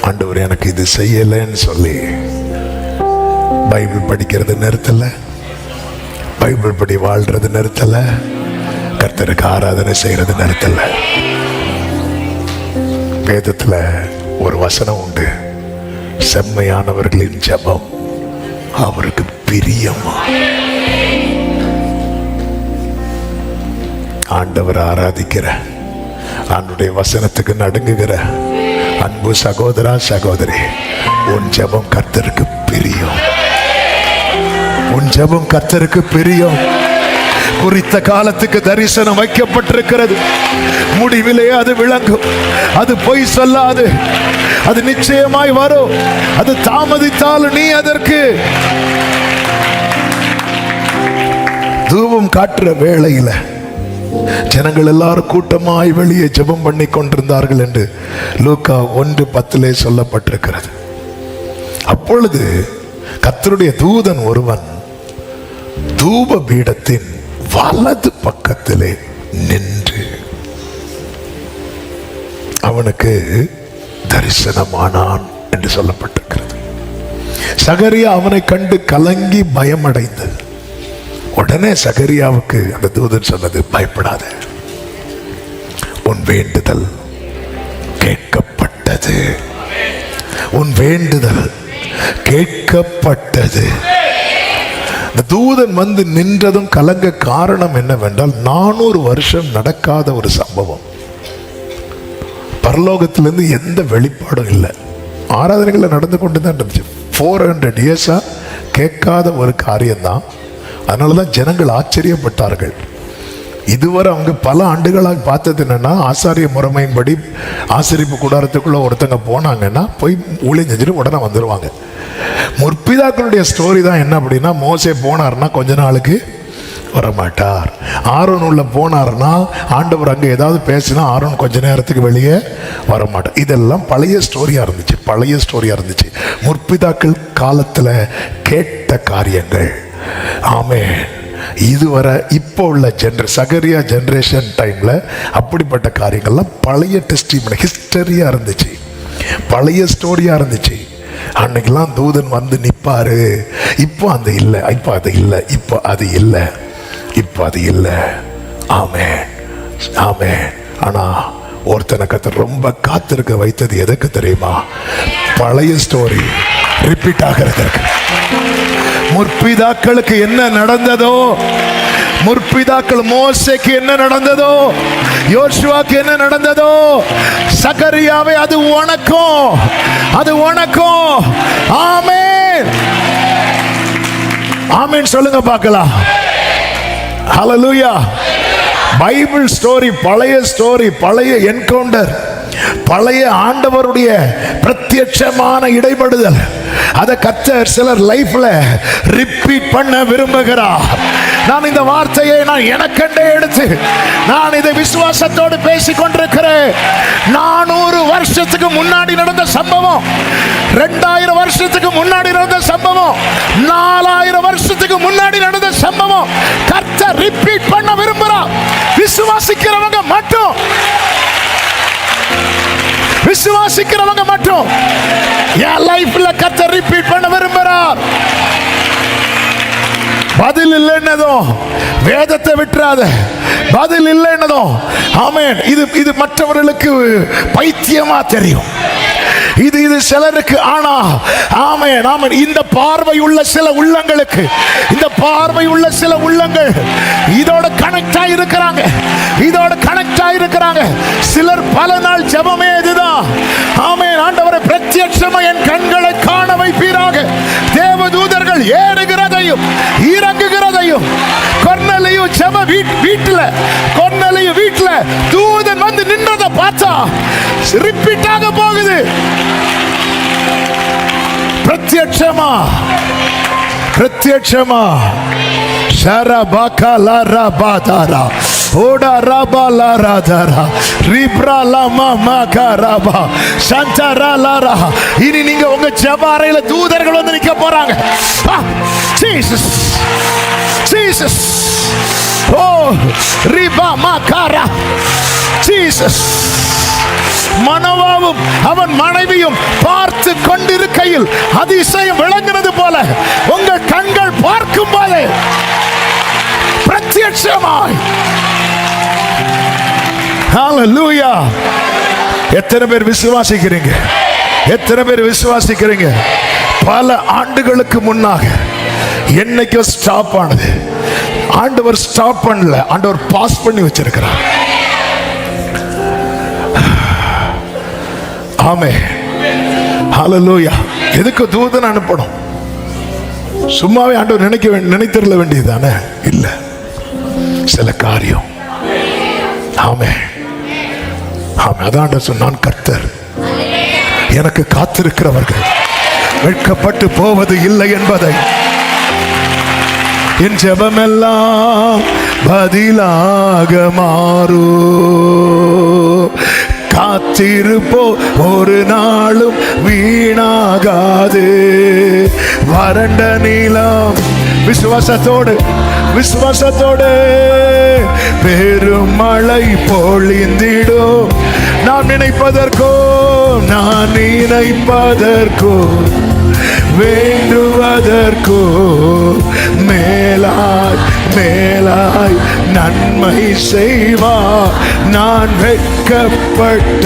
ஆண்டவர் எனக்கு இது செய்யலைன்னு சொல்லி பைபிள் படிக்கிறது நிறுத்தல, பைபிள் படி வாழ்றது நிறுத்தல, கர்த்தருக்கு ஆராதனை செய்யறது நிறுத்தல. வேதத்துல ஒரு வசனம் உண்டு, செம்மையானவர்களின் ஜெபம் அவருக்கு பிரியமா. ஆண்டவர் ஆராதிக்கிற, ஆண்டுடைய வசனத்துக்கு நடுங்குகிற அன்பு சகோதரா சகோதரி, உன் ஜெபம் கர்த்தருக்கு பிரியம். உன் ஜெபம் கர்த்தருக்கு பிரியம். குறித்த காலத்துக்கு தரிசனம் வைக்கப்பட்டிருக்கிறது. முடிவிலே அது விளங்கும். அது பொய் சொல்லாது. அது நிச்சயமாய் வரும். அது தாமதித்தாலும் நீ அதற்கு தூபம் காட்டுற வேளையில ஜனங்கள் எல்லாரும் கூட்டமாய் வெளியே ஜெபம் பண்ணி கொண்டிருந்தார்கள் என்று லூக்கா 1:10 சொல்லப்பட்டிருக்கிறது. அப்பொழுது கர்த்தருடைய தூதன் ஒருவன் தூப பீடத்தின் வலது பக்கத்திலே நின்று அவனுக்கு தரிசனமானான் என்று சொல்லப்பட்டிருக்கிறது. சகரியா அவனை கண்டு கலங்கி பயமடைந்து, உடனே சகரியாவுக்கு அந்த தூதன் சொன்னது, பயப்படாத, உன் வேண்டுதல் கேட்கப்பட்டது. உன் வேண்டுதல் கேட்கப்பட்டது. இந்த தூதன் வந்து நின்றதும் கலங்க காரணம் என்னவென்றால், 400 வருஷம் நடக்காத ஒரு சம்பவம். பரலோகத்திலிருந்து எந்த வெளிப்பாடும் இல்லை. ஆராதனைகளை நடந்து கொண்டு தான் இருந்துச்சு. 400 இயர்ஸா கேட்காத ஒரு காரியம்தான். அதனாலதான் ஜனங்கள் ஆச்சரியப்பட்டார்கள். இதுவரை அவங்க பல ஆண்டுகளாக பார்த்தது என்னன்னா, ஆசாரிய முறைமையின்படி ஆசரிப்பு கூடாரத்துக்குள்ள ஒருத்தங்க போனாங்கன்னா போய் ஊழியம் செஞ்சுட்டு உடனே வந்துடுவாங்க. முற்பிதாக்களுடைய ஸ்டோரி தான் என்ன அப்படின்னா, மோசே போனார்னா கொஞ்ச நாளுக்கு வரமாட்டார். ஆரோன் உள்ள போனார்னா ஆண்டவர் அங்கே ஏதாவது பேசினா ஆரோன் கொஞ்ச நேரத்துக்கு வெளியே வரமாட்டார். இதெல்லாம் பழைய ஸ்டோரியாக இருந்துச்சு. முற்பிதாக்கள் காலத்தில் கேட்ட காரியங்கள். ஆமென். இதுவரை இப்போ உள்ள சகரியா ஜெனரேஷன் டைம்ல அப்படிப்பட்ட காரியங்கள்லாம் பழைய டெஸ்டிமனி ஹிஸ்டரியா இருந்துச்சு, பழைய ஸ்டோரியா இருந்துச்சு. அன்னைக்கெல்லாம் தூதன் வந்து நிப்பாரு. இப்போ அது இல்லை, இப்போ அது இல்லை, இப்போ அது இல்லை, இப்போ அது இல்லை. ஆமென், ஆமென். ஆனா ஒருத்தனை கர்த்தர் ரொம்ப காத்திருக்க வைத்தது எதுக்கு தெரியுமா? பழைய ஸ்டோரி ரிப்பீட் ஆகிறதுக்கு. முற்பிதாக்களுக்கு என்ன நடந்ததோ முற்பிதாக்கள் மோசேக்கு என்ன நடந்ததோ, யோசுவாக்கு என்ன நடந்ததோ, சகரியாவே அது உனக்கும், அது உனக்கும். ஆமென், ஆமென் சொல்லுங்க பார்க்கலாம். ஹல்லேலூயா. பைபிள் ஸ்டோரி, பழைய ஸ்டோரி, பழைய என்கவுண்டர், பழைய ஆண்டவருடைய பிரத்யட்சமான இடைபடுதல், அதை கர்த்தர் சிலர் லைஃப்ல ரிப்பீட் பண்ண விரும்புகிறார். நான் இந்த வார்த்தையை நான் எனக்கண்டே எடுத்து நான் இதை விசுவாசத்தோடு பேசிக் கொண்டிருக்கிறேன். 400 வருஷத்துக்கு முன்னாடி நடந்த சம்பவம், 2000 வருஷத்துக்கு முன்னாடி நடந்த சம்பவம், 4000 வருஷத்துக்கு முன்னாடி நடந்த சம்பவம் கர்த்தர் ரிப்பீட் பண்ண விரும்புகிறார். விசுவாசிக்கிறவங்க மட்டும், விசுவாசிக்கிறவங்க மட்டும் என் லைஃப்ல கர்த்தர் ரிப்பீட் பண்ண விரும்புகிறார். பதில் இல்லைன்னதும் வேதத்தை விட்டுறாத. பதில் இல்லைன்னதும் ஆமென். இது மற்றவர்களுக்கு பைத்தியமா தெரியும், இது சிலருக்கு. ஆனா ஆமென், ஆமென், இந்த பார்வை உள்ள சில உள்ளங்களுக்கு, இந்த பார்வை உள்ள சில உள்ளங்கள் இதோட கனெக்ட் ஆயிருக்கிறாங்க, இதோட கனெக்ட் ஆயிருக்கிறாங்க. சிலர் பல நாள் ஜெபமே இதுதான். ஆமென். ஆண்டவரை பிரத்யட்சமா என் கண்களை காண வைப்பீராக. தேவதூதர்கள் ஏறுகிறதையும் இறங்குகிறதையும், கொர்நேலியு ஜெப வீட்டுல, கொர்நேலியு வீட்டுல தூதன் வந்து நின்றதை பார்த்தா ரிப்பீட் ஆக போகுது. பிரத்யட்சமா, பிரத்யட்சமா. ஷரபாகா லாராபாதாரா ஓடா ராபா லாராதாரா ரிப்ரா லாமா மாகாராபா சந்தரா லாரா. இனி நீங்க உங்க ஜெப அறையில தூதர்கள் வந்து நிக்க போறாங்க. Jesus, Jesus. ஓ ரிபா மாகாரா. ஜீசஸ். மனோவாவும் அவன் மனைவியும் பார்த்து கொண்டிருக்கையில் அதிசயம் விளங்கினது போல உங்கள் கண்கள் பார்க்கும் போது பிரத்யட்சமாய். ஹல்லேலூயா. எத்தனை பேர் விசுவாசிக்கிறீங்க? எத்தனை பேர் விசுவாசிக்கிறீங்க? பல ஆண்டுகளுக்கு முன்னாக என்னைக்கோ ஸ்டாப் ஆனது, ஆண்டவர் ஸ்டாப் பண்ணல, ஆண்டவர் பாஸ் பண்ணி வச்சிருக்கிறார். ஆமென். ஹல்லேலூயா. எதுக்கு தூதன் அனுப்பணும்? சும்மாவே ஆண்டவர் நினைத்திருக்க வேண்டியதுதானே? இல்ல, சில காரியம். ஆமென், ஆமென். அதான் சொன்னான் கர்த்தர், எனக்கு காத்திருக்கிறவர்கள் வெட்கப்பட்டு போவது இல்லை என்பதை. என் ஜெபமெல்லாம் பதிலாக மாறு. காத்திருப்போ ஒரு நாளும் வீணாகாது. வறண்ட நீளம் விசுவாசத்தோடு, விசுவாசத்தோடு பெரும் மழை பொழிந்திடும். நான் நினைப்பதற்கோ, நான் நினைப்பதற்கோ வேண்டுவதற்கோ மேலாய் மேலாய் நன்மை செய்வார். நான் வெட்கப்பட்ட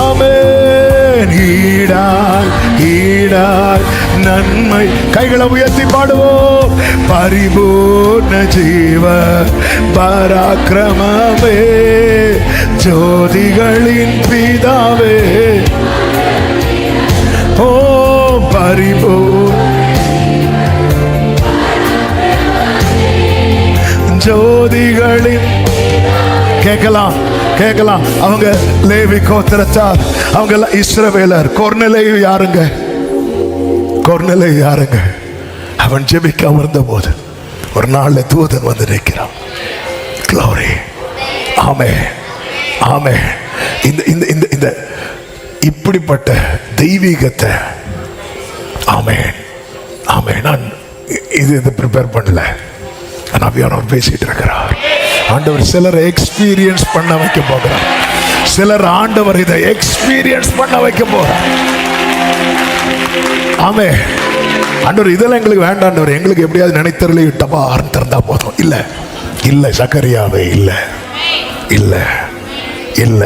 ஆமென் ஈடாய் ஈடாய் நன்மை. கைகளை உயர்த்தி பாடுவோம். பரிபூர்ண ஜீவ பராக்கிரமமே, ஜோதிகளின் பிதாவே. ஓ பரிபூர்ண ஜோதிகளின். கேட்கலாம், கேட்கலாம். அவங்க லேவி கோத்திரத்தார், அவங்க இஸ்ரவேலர். கொர்நேலியு யாருங்க? கொர்நேலியு யாருங்க? அவன் ஜெபிக்க அமர்ந்த போது ஒரு நாள்ல தூதன் வந்து நிற்கிறான். க்ளோரி. ஆமென், ஆமென். இந்த இந்த இந்த இந்த இப்படிப்பட்ட தெய்வீகத்தை ஆமென், ஆமென். நான் இது ப்ரிப்பேர் பண்ணல, ஆவியானவர் பேசிட்டு இருக்கிறார். ஆண்டவர் சிலரை எக்ஸ்பீரியன்ஸ் பண்ண வைக்க போகிறார். சிலர் ஆண்டவர் இதை எக்ஸ்பீரியன்ஸ் பண்ண வைக்க போகிறார். ஆமென். ஆண்டவர் இதெல்லாம் எங்களுக்கு வேண்டாண்டவர், எங்களுக்கு எப்படியாவது நினைத்தருளை டப்பா திறந்தா போதும். இல்ல இல்ல சக்கரியாவே, இல்ல இல்ல இல்ல.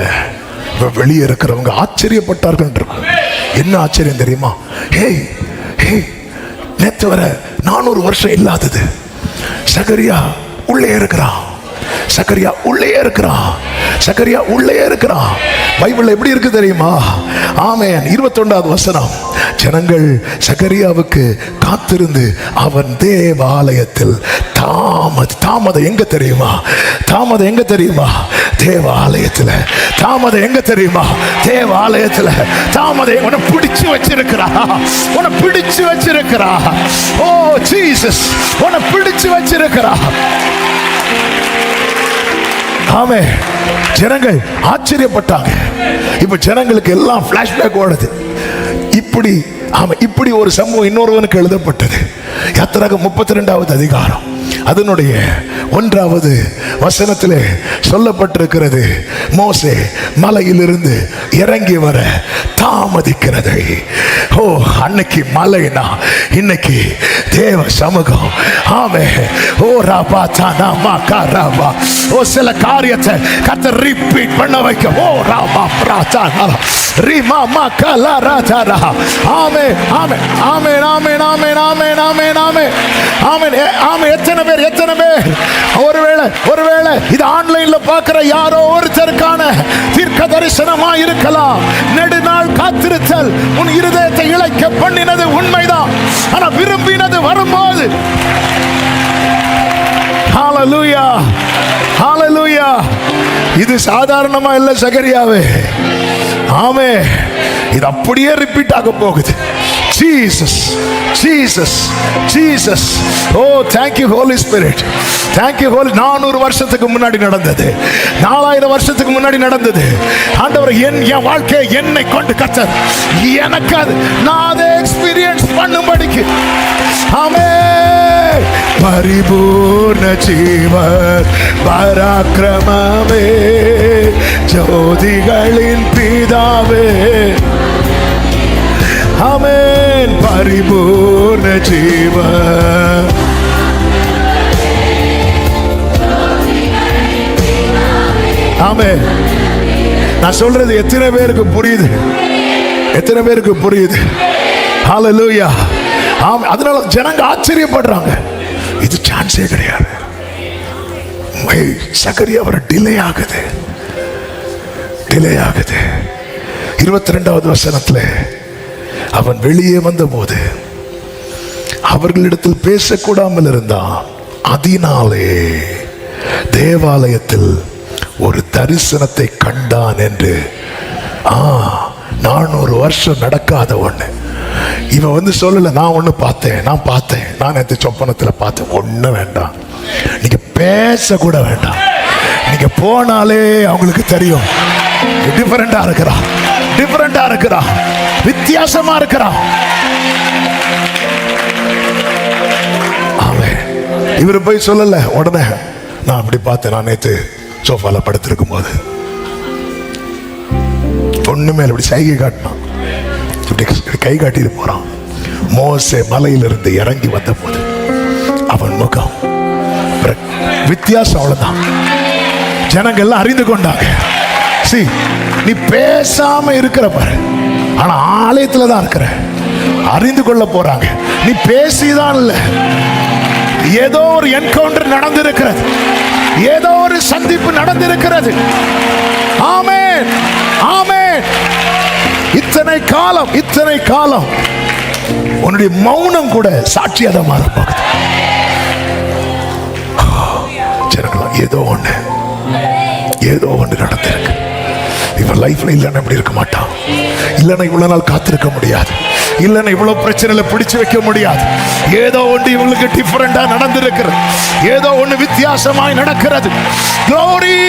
வெளியே இருக்கிறவங்க ஆச்சரியப்பட்டார்கள். என்ன ஆச்சரியம் தெரியுமா? ஹே ஹே, நேற்று வர 400 வருஷம் இல்லாதது. சகரியா உள்ளே இருக்கிறான். சகரியா உள்ளே இருக்கிறான். சகரியா உள்ளே இருக்கிறான். பைபிள் எப்படி இருக்கு தெரியுமா? ஆமென். 21வது வசனம். ஜனங்கள் சகரியாவுக்கு காத்திருந்து அவன் தேவாலயத்தில் தாமதம் எங்க தெரியுமா? தாமதம் எங்க தெரியுமா? தேவாலயத்தில். தாமதம் எங்க தெரியுமா? தேவாலயத்தில். தாமதம் உன்னை பிடிச்சு வச்சிருக்கிறா. உன்னை பிடிச்சு வச்சிருக்கிறா. ஓ ஜீசஸ், உன்னை பிடிச்சு வச்சிருக்கிறா. ஆமே. ஜனங்கள் ஆச்சரியப்பட்டாங்க. இப்ப ஜனங்களுக்கு எல்லாம் பிளாஷ்பேக் ஓடுது. இப்படி ஒரு சம்பவம் இன்னொருவனுக்கு எழுதப்பட்டது. யாத்திராகமம் 32வது அதிகாரம் அதனுடைய 1வது வசனத்திலே சொல்லப்பட்டிருக்கிறது. மோசே மலையிலிருந்து இறங்கி வர தாமதிக்கிறதை. ஓ, அன்னைக்கு மலைனா இன்னைக்கு தேவ சமூகம். ஆமே. ஓ ராபா தானா மாகா ராபா. ஓ, சில காரியத்தை கர்த்தர் ரிப்பீட் பண்ண வைக்க. ஓ ராபா பிராதானா ரிமா மாகலா ராதாரா. ஆமே ஆமே ஆமே ஆமே ஆமே ஆமே ஆமே ஆமே ஆமே ஆமே. எத்தனை பேர் ஒருவேளை இது ஆன்லைன்ல பார்க்கிற யாரோ ஒருத்தருக்கான தீர்க்க தரிசனமா இருக்கலாம். நெடுநாள் காத்திருத்தல் உன் இருதயத்தை இளைக்க பண்ணினது உண்மைதான். ஆனா விரும்பினது வரும்போது ஹalleluya ஹalleluya. இது சாதாரணமா இல்ல சகரியாவே. ஆமே. இது அப்படியே ரிப்பீட் ஆக போகுது. Jesus, Jesus, Jesus. Oh, thank you Holy Spirit. Thank you Holy. 400 வருஷத்துக்கு முன்னாடி நடந்தது. 4000 வருஷத்துக்கு முன்னாடி நடந்தது. ஆண்டவர் என் வாழ்க்கை என்னை கொண்டு கர்த்தர் எனக்கு நான் அதை எக்ஸ்பீரியன்ஸ் பண்ணும்படிக்கு. ஆமென். பரிபூர்ண ஜீவன் பராக்கிரமமே ஜோதிகளின் பிதாவே. ஆமென். பரிபூர்ண ஜீவன். ஆமென். நான் சொல்றது எத்தனை பேருக்கு புரியுது? எத்தனை பேருக்கு புரியுது? ஹalleluya. ஆமென். அதனால ஜனங்க ஆச்சரியப்படுறாங்க. இது சான்ஸே கிடையாது. சகரியா வர டிலே ஆகுது. 22வது வசனத்துல அவன் வெளியே வந்தபோது அவர்களிடத்தில் பேசக்கூடாமல் இருந்தான். அதனாலே தேவாலயத்தில் ஒரு தரிசனத்தை கண்டான் என்று. 400 வருஷம் நடக்காத ஒண்ணு. இவன் வந்து சொல்லல, நான் ஒண்ணு பார்த்தேன், நான் நேற்று சொப்பனத்தில் பார்த்தேன். ஒண்ணு வேண்டாம், நீங்க பேச கூட வேண்டாம். நீங்க போனாலே அவங்களுக்கு தெரியும். டிஃபரெண்டா இருக்கிறா, வித்தியாசமா இருக்கிறா. இவரு போய் சொல்லல. உடனே நான் அப்படி பார்த்தேன், நான் நேற்று சோஃபால படுத்திருக்கும் போது பொண்ணு மேல இப்படி சைகை காட்டினான். இப்படி கை காட்டிட்டு போறான். மோசே மலையிலிருந்து இறங்கி வந்த போது அவன் முகம் வித்தியாசம். அவ்வளவுதான். ஜனங்கள் எல்லாம் அறிந்து கொண்டாங்க. நீ பேசாம இருக்கிற பாரு, ஆனா ஆலயத்துல தான் இருக்கிற. அறிந்து கொள்ள போறாங்க. நீ பேசிதான் இல்ல, ஏதோ ஒரு என்கவுண்டர் நடந்திருக்கிறது, ஏதோ ஒரு சந்திப்பு நடந்திருக்கிறது. ஆமென் ஆமென். இத்தனை காலம் உன்னுடைய மௌனம் கூட சாட்சியாக மாறப்போகுது. ஜனங்களா, ஏதோ ஒன்று நடந்திருக்கு. இவன் லைஃப்ல இல்லைன்னா இப்படி இருக்க மாட்டான். இல்லைன்னா இவ்வளவு நாள் காத்திருக்க முடியாது. இல்லைன்னா இவ்வளவு பிரச்சனையில பிடிச்சு வைக்க முடியாது. ஏதோ ஒன்று இவங்களுக்கு டிஃபரெண்டா நடந்திருக்கிறது. ஏதோ ஒன்று வித்தியாசமாய் நடக்கிறது. Glory.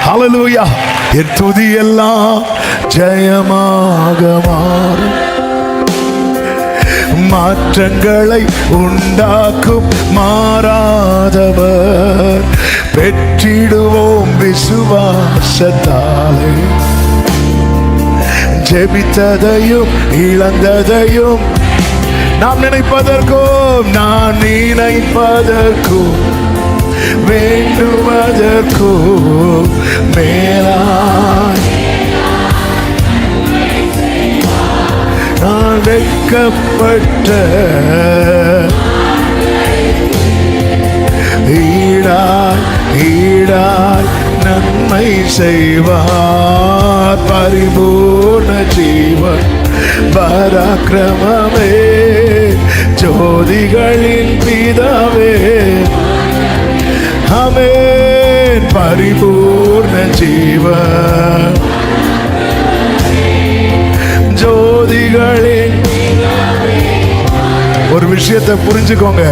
Hallelujah. என் துதி எல்லாம் ஜெயமாக மாறும். மாற்றங்களை உண்டாக்கும் மாறாதவர். பெற்றிடுவோம் விசுவாசத்தாலே. ஜெபித்ததையும் இழந்ததையும் நாம் நினைப்பதற்கும் வேண்டுவதற்கும் மேலாய் நான் வெட்கப்பட ஈடற்ற ஈடாய் நன்மை செய்வார். பரிபூர்ண ஜீவன் பராக்கிரமமே ஜோதிகளின் பிதாவே ஆமென். பரிபூர்ண ஜீவன் ஜோதிகளின். ஒரு விஷயத்தை புரிஞ்சுக்கோங்க,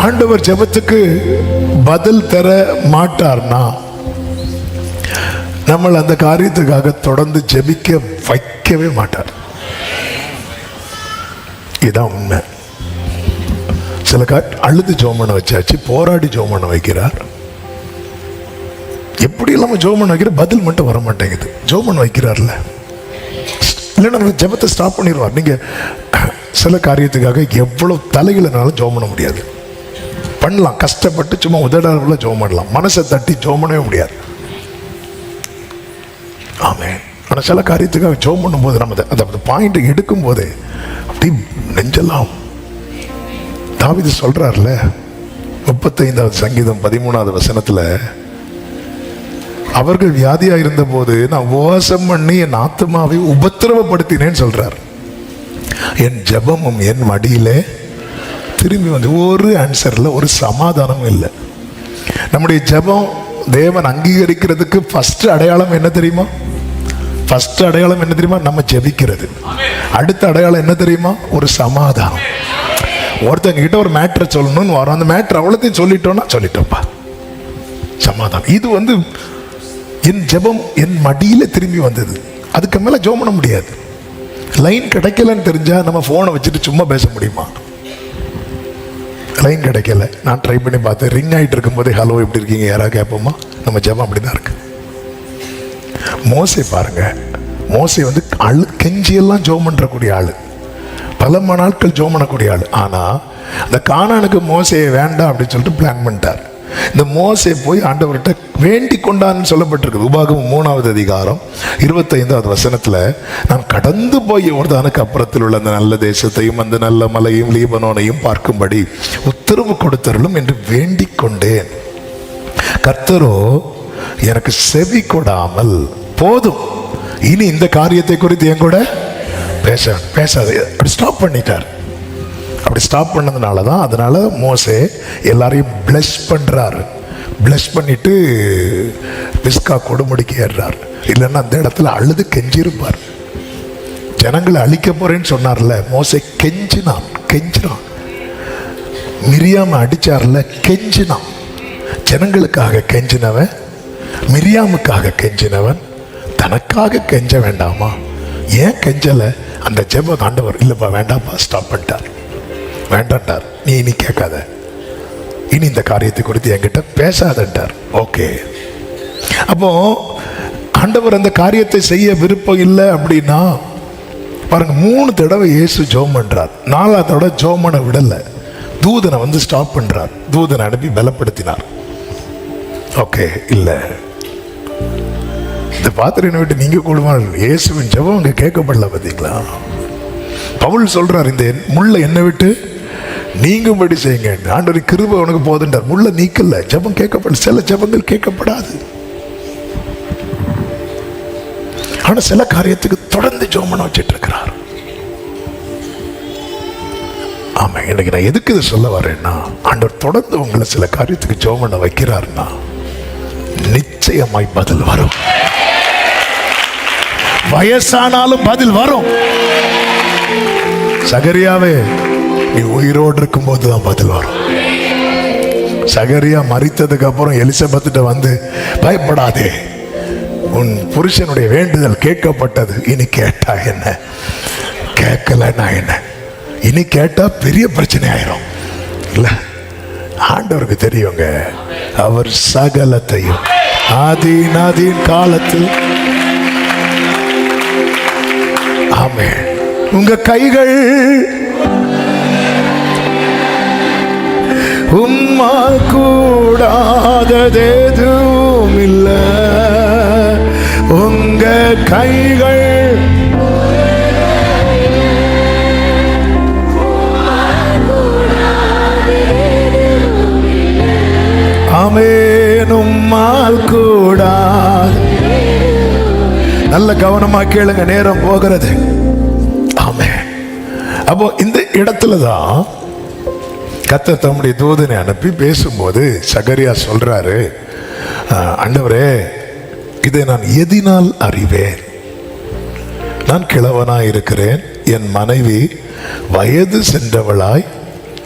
ஆண்டவர் ஜெபத்துக்கு பதில் தர மாட்டார்னா நம்ம அந்த காரியத்துக்காக தொடர்ந்து ஜெபிக்க வைக்கவே மாட்டார். இதுதான் உண்மை. சில அழுது ஜோமனை வச்சாச்சு, போராடி ஜோமனை வைக்கிறார். எப்படி இல்லாம ஜோமன் வைக்கிற பதில் மட்டும் வர மாட்டேங்குது. ஜோமன் வைக்கிறார்ல, இல்லைன்னா நம்ம ஜெபத்தை ஸ்டாப் பண்ணிடுவார். நீங்க சில காரியத்துக்காக எவ்வளவு தலைகளனாலும் ஜோம் பண்ண முடியாது. பண்ணலாம், கஷ்டப்பட்டு சும்மா உதடால ஜோம் பண்ணலாம், மனசை தட்டி ஜோம் பண்ணவே முடியாது. ஆமென். ஆனால் சில காரியத்துக்காக ஜோம் பண்ணும்போது நம்ம அந்த பாயிண்ட் எடுக்கும் போதே அப்படி நெஞ்செல்லாம். தாவீது சொல்றாருல 35வது சங்கீதம் 13வது வசனத்துல, அவர்கள் வியாதியா இருந்த போது நான் உபவாசம் பண்ணி என் ஆத்மாவை உபத்திரவப்படுத்தினேன்னு சொல்றார். என் ஜெபமும் என் மடியிலே திரும்பி வந்து ஒரு ஆன்சர்ல ஒரு சமாதானமும் இல்லை. நம்முடைய ஜெபம் தேவன் அங்கீகரிக்கிறதுக்கு ஃபர்ஸ்ட் அடையாளம் என்ன தெரியுமா? ஃபர்ஸ்ட் அடையாளம் என்ன தெரியுமா? நம்ம ஜெபிக்கிறது. அடுத்த அடையாளம் என்ன தெரியுமா? ஒரு சமாதானம். ஒருத்தங்க கிட்ட ஒரு மேட்ரை சொல்லணும்னு வரோம், அந்த மேட்ரு அவ்வளோத்தையும் சொல்லிட்டோம்ப்பா, சமாதானம். இது வந்து என் ஜெபம் என் மடியில திரும்பி வந்தது. அதுக்கு மேல ஜெபம் பண்ண முடியாது. லைன் கிடைக்கலன்னு தெரிஞ்சா நம்ம போனை வச்சுட்டு சும்மா பேச முடியுமா? லைன் கிடைக்கல, நான் ட்ரை பண்ணி பார்த்தேன், ரிங் ஆகிட்டு இருக்கும் போதே ஹலோ எப்படி இருக்கீங்க யாராவது கேட்போமா? நம்ம ஜெபம் அப்படிதான் இருக்கு. மோசே பாருங்க, மோசே வந்து கெஞ்சியெல்லாம் ஜெபம் பண்றக்கூடிய ஆளு, பல நாட்கள் ஜெபம் பண்ணக்கூடிய ஆளு. ஆனா அந்த கானானுக்கு மோசையை வேண்டாம் அப்படின்னு சொல்லிட்டு பிளான் பண்ணிட்டார். இந்த மோசே போய் ஆண்டவர்கிட்ட வேண்டிக் கொண்டான்னு சொல்லப்பட்டிருக்கு. உபாகமம் 3வது அதிகாரம் 25வது வசனத்துல, நான் கடந்து போய் யோர்தானுக்கு அப்புறத்தில் உள்ள அந்த நல்ல தேசத்தையும் அந்த நல்ல மலையும் லீபனோனையும் பார்க்கும்படி உத்தரவு கொடுத்தருளும் என்று வேண்டிக் கொண்டேன். கர்த்தரோ எனக்கு செவி கொடாமல், போதும் இனி இந்த காரியத்தை குறித்து என் கூட பேசாது, அப்படி ஸ்டாப் பண்ணிட்டார். அப்படி ஸ்டாப் பண்ணதுனால தான், அதனால மோசே எல்லாரையும் பிளஸ் பண்றாரு. பிளஸ் பண்ணிட்டு பிஸ்கா கொடுமுடிக்கு ஏறுறார். இல்லைன்னா அந்த இடத்துல அழுது கெஞ்சிருப்பார். ஜனங்களை அழிக்க போறேன்னு சொன்னார்ல, மோசே கெஞ்சினான். மிரியாம அடிச்சார்ல, கெஞ்சினான். ஜனங்களுக்காக கெஞ்சினவன், மிரியாமுக்காக கெஞ்சினவன் தனக்காக கெஞ்ச வேண்டாமா? ஏன் கெஞ்சல? அந்த ஜெப ஆண்டவர் இல்லப்பா வேண்டாம்ப்பா ஸ்டாப் பண்ணிட்டார், வேண்டாண்டார். நீ இனி கேட்காத, இனி இந்த காரியத்தை குறித்து என்கிட்ட பேசாதண்டார். ஓகே, அப்போ ஆண்டவர் அந்த காரியத்தை செய்ய விருப்பம் இல்லை அப்படின்னா பாருங்க, 3 தடவை இயேசு ஜெபம் பண்றார். 4வது தடவை ஜெபம் பண்ண விடல, தூதனை வந்து ஸ்டாப் பண்றார். தூதனை அனுப்பி பலப்படுத்தினார். ஓகே, இல்லை இந்த பாத்திரனை விட்டு நீங்க கூடுமா? இயேசுவின் ஜெபம் அங்க கேட்கப்படல. பார்த்தீங்களா? பவுல் சொல்றார், இந்த முள்ள என்னை விட்டு நீங்கும்படி செய்யுங்க, ஆண்டவர் கிருபை உனக்கு போதுன்றார். முள்ள நீக்கல, ஜெபம் கேட்கப்படல. சில ஜெபங்கள் கேட்கப்படாது. ஆனா சில காரியத்துக்கு தொடர்ந்து ஜெபம் பண்ண வச்சிட்டு இருக்கிறார். ஆமா, இன்னைக்கு நான் எதுக்கு இதை சொல்ல வரேன்னா, ஆண்டவர் தொடர்ந்து உங்களை சில காரியத்துக்கு ஜெபம் பண்ண வைக்கிறாருன்னா நிச்சயமாய் பதில் வரும். வயசானாலும் பதில் வரும். சகரியாவே, நீ உயிரோடு இருக்கும் போதுதான் பதில் வரும். சகரியா மரித்ததுக்கு அப்புறம் எலிசபெத்திட்ட வந்து, பயப்படாதே, உன் புருஷனுடைய வேண்டுதல் கேட்கப்பட்டது, இனி கேட்டா என்ன, கேட்கலன்னா என்ன, இனி கேட்டா பெரிய பிரச்சனை ஆயிரும் இல்ல. ஆண்டவருக்கு தெரியுங்க, அவர் சகலத்தையும் ஆதீன் காலத்தில். ஆமென். உங்க கைகள் உம்மால் கூடாதது எதுவும் இல்லை. உங்க கைகள் ஆமென். உம்மால் கூடாது. நல்ல கவனமா கேளுங்க, நேரம் போகிறது. ஆமென். அப்போ இந்த இடத்துல தான் கர்த்தர் தம்முடைய தூதனை அனுப்பி பேசும்போது சகரியா சொல்றாரு, ஆண்டவரே, இதை நான் எதினால் அறிவேன்? நான் கிழவனாய் இருக்கிறேன், என் மனைவி வயது சென்றவளாய்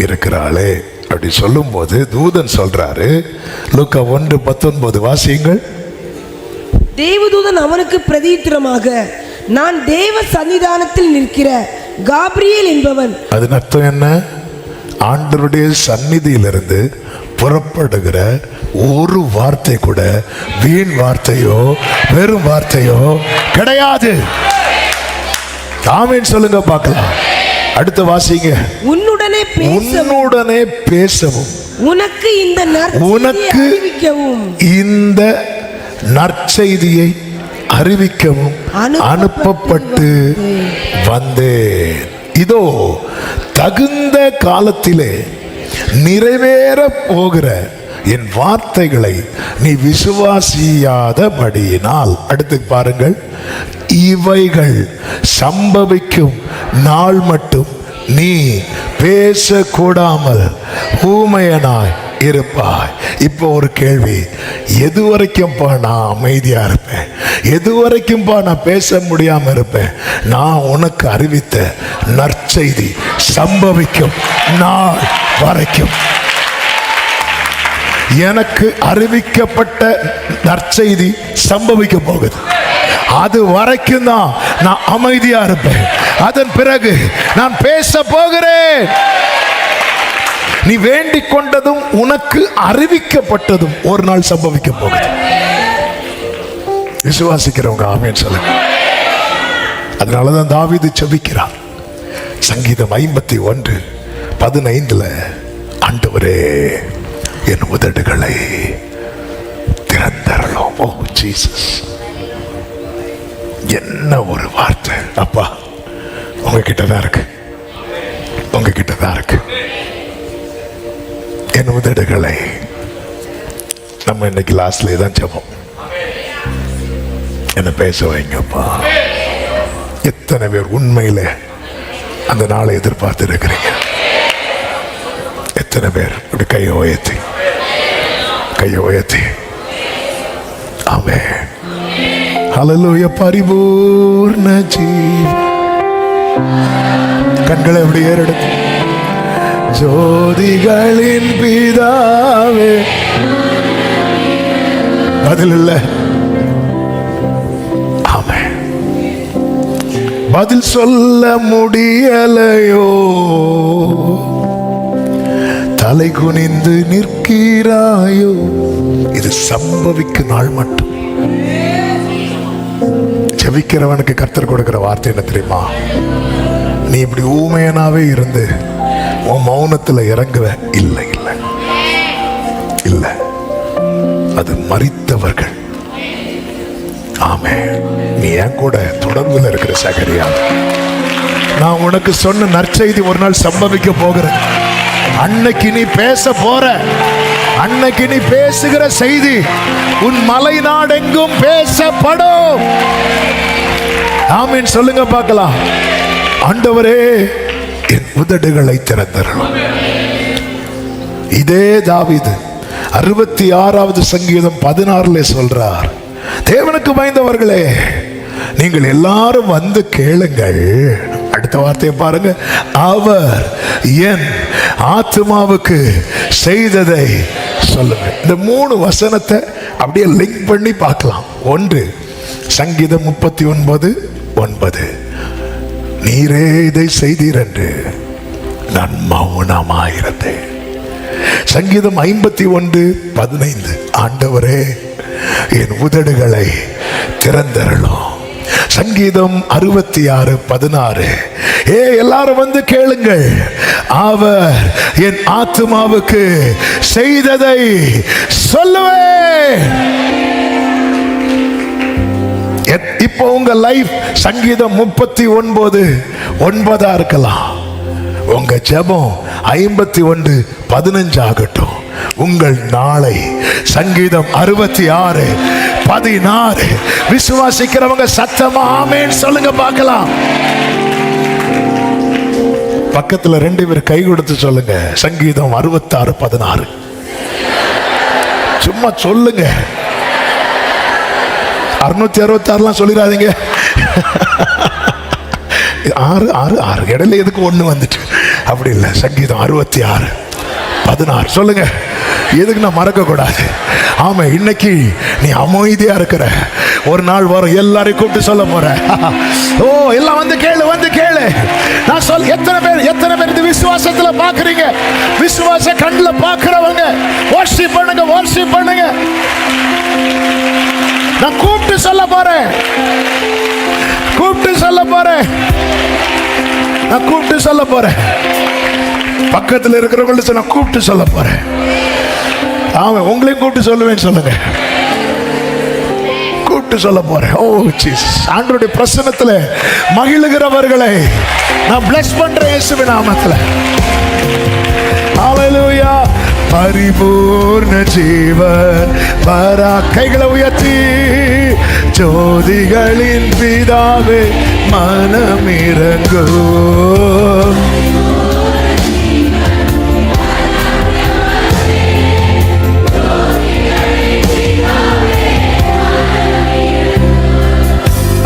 இருக்கிறாளே. அப்படி சொல்லும்போது தூதன் சொல்றாரு, லூக்கா 1:19 வாசியுங்கள். தேவதூதன் அவனுக்கு பிரதியுத்தரமாக, நான் தேவ சன்னிதானத்தில் நிற்கிற காபிரியேல் என்பவன். அதன் அர்த்தம் என்ன? ஆண்டவருடைய சந்நிதியிலிருந்து புறப்படுகிற ஒரு வார்த்தை கூட வீண் வார்த்தையோ வெறும் வார்த்தையோ கிடையாது. ஆமென் சொல்லுங்க பார்க்கலாம். அடுத்த வாசிங்க. உன்னுடனே பேசவும் உனக்கு இந்த நற்செய்தியை அறிவிக்கவும் அனுப்பப்பட்டு வந்தேன். இதோ தகுந்த காலத்திலே நிறைவேற போகிற என் வார்த்தைகளை நீ விசுவாசியாதபடியினால், அடுத்து பாருங்கள், இவைகள் சம்பவிக்கும் நாள் மட்டும் நீ பேசக்கூடாமல் ஊமையனாய் இருப்பாய். இப்போ ஒரு கேள்வி, எது வரைக்கும்பா நான் அமைதியா இருப்பேன்? எது வரைக்கும்பா நான் பேச முடியாம இருப்பேன்? நான் உனக்கு அறிவித்த நற்செய்தி சம்பவிக்கும் நாள் வரைக்கும். எனக்கு அறிவிக்கப்பட்ட நற்செய்தி சம்பவிக்க போகுது. அது வரைக்கும் தான் நான் அமைதியா இருப்பேன். அதன் பிறகு நான் பேச போகிறேன். நீ வேண்டிக் கொண்டதும் உனக்கு அறிவிக்கப்பட்டதும் ஒரு நாள் சம்பவிக்க போகுது. விசுவாசிக்கிறவங்க ஆமென் சொல்லுங்க. அதனாலதான் தாவீது ஜெபிக்கிறார். சங்கீதம் 51:15, ஆண்டவரே என் உதடுகளை திறந்தரலும். ஓ ஜீசஸ், என்ன ஒரு வார்த்தை அப்பா! உங்ககிட்ட தான் இருக்கு, உங்ககிட்ட தான் இருக்கு. என் உதடுகளை, நம்ம இன்னைக்கு லாஸ்ட்ல தான் ஜெபம், என்ன பேச வைங்கப்பா. எத்தனை பேர் உண்மையில அந்த நாளை எதிர்பார்த்து இருக்கிறீங்க? எத்தனை பேர் இப்படி கையை உயர்த்தி ஆமென். ஹல்லேலூயா. பரிபூர்ண ஜீவன். கண்களை எப்படி ஏறெடுத்து, ஜோதிகளின் பிதாவே. பதில் இல்ல. ஆமென். பதில் சொல்ல முடியலையோ, தலை குனிந்து நிற்கிறாயோ. இது சம்பவிக்கும் நாள் மட்டும். ஜெபிக்கிறவனுக்கு கர்த்தர் கொடுக்கிற வார்த்தை என்ன தெரியுமா? நீ இப்படி ஊமையனாவே இருந்து உன் மௌனத்துல இறங்குவ? இல்லை இல்லை இல்லை, அது மரித்தவர்கள். ஆமென். நீ என் கூட தொடர்புல இருக்கிற சகரியா, நான் உனக்கு சொன்ன நற்செய்தி ஒரு நாள் சம்பவிக்க போகிறது. அன்னைக்கு நீ பேச போற, அன்னைக்கு நீ பேசுகிற செய்தி உன் மலை நாடெங்கும் பேசப்படும். ஆமென் சொல்லுங்க பார்க்கலாம். ஆண்டவரே என் உதடுகளை திறந்தரணும். இதே தாவீது 66வது சங்கீதம் 16 சொல்றார், தேவனுக்கு பயந்தவர்களே நீங்கள் எல்லாரும் வந்து கேளுங்கள். அடுத்த வார்த்தையை பாருங்க, அவர் என் ஆத்துமாவுக்கு செய்ததை சொல்லுங்க. இந்த 3 வசனத்தை அப்படியே லிங்க் பண்ணி பார்க்கலாம். ஒன்று சங்கீதம் 39:9, நீரே இதை செய்தீர் என்று நான் மௌனமாயிருந்தேன். சங்கீதம் 51:15, ஆண்டவரே என் உதடுகளை திறந்தரலும். சங்கீதம் 66:16, எல்லாரும் வந்து கேளுங்கள், அவர் என் ஆத்துமாவுக்கு செய்ததை சொல்லுவேன். இப்போ உங்க லைஃப் சங்கீதம் 39:9 இருக்கலாம். உங்க ஜெபம் 51:15 ஆகட்டும். உங்கள் நாளை. சங்கீதம் 66:16. விசுவாசிக்கிறவங்க சத்தமா ஆமென் சொல்லுங்க பார்க்கலாம். பக்கத்துல 2 பேர் கை கொடுத்து சொல்லுங்க. சங்கீதம் 66:16. சும்மா சொல்லுங்க. 666 சொல்லிடாதீங்க. 6 இடையில எதுக்கு 1 வந்துட்டு அப்படி இல்லை. சங்கீதம் 66:16 சொல்லுங்க. எதுக்கு நான் மறக்க கூடாது. ஆமா, இன்னைக்கு நீ அமைதியா இருக்கிற ஒரு நாள் வரும், எல்லாரையும் கூப்பிட்டு சொல்ல போற. ஓ எல்லாம் வந்து கேளு, வந்து கேளு. நான் சொல் எத்தனை பேர் இந்த விசுவாசத்துல பாக்குறீங்க? விசுவாச கண்ணுல பாக்குறவங்க வர்ஷிப் பண்ணுங்க, வர்ஷிப் பண்ணுங்க. நான் கூப்பிட்டு சொல்ல போறேன், கூப்பிட்டு சொல்ல போறேன், நான் கூப்பிட்டு சொல்ல போறேன். பக்கத்தில் இருக்கிறவங்கள்ட்ட நான் கூப்பிட்டு சொல்ல போறேன். ஆமாம், உங்களையும் கூப்பிட்டு சொல்லுவேன்னு சொல்லுங்க. கூப்பிட்டு சொல்ல போறேன். ஓ ஜீசஸ், ஆண்டவருடைய பிரசன்னத்துல மகிழுகிறவர்களை நான் bless பண்றேன் இயேசுவின் நாமத்துல. ஹalleluya. பரிபூர்ண ஜீவன் வரா. கைகளை உயர்த்தி ஜோதிகளின் பிதாவே மனமிரங்கு.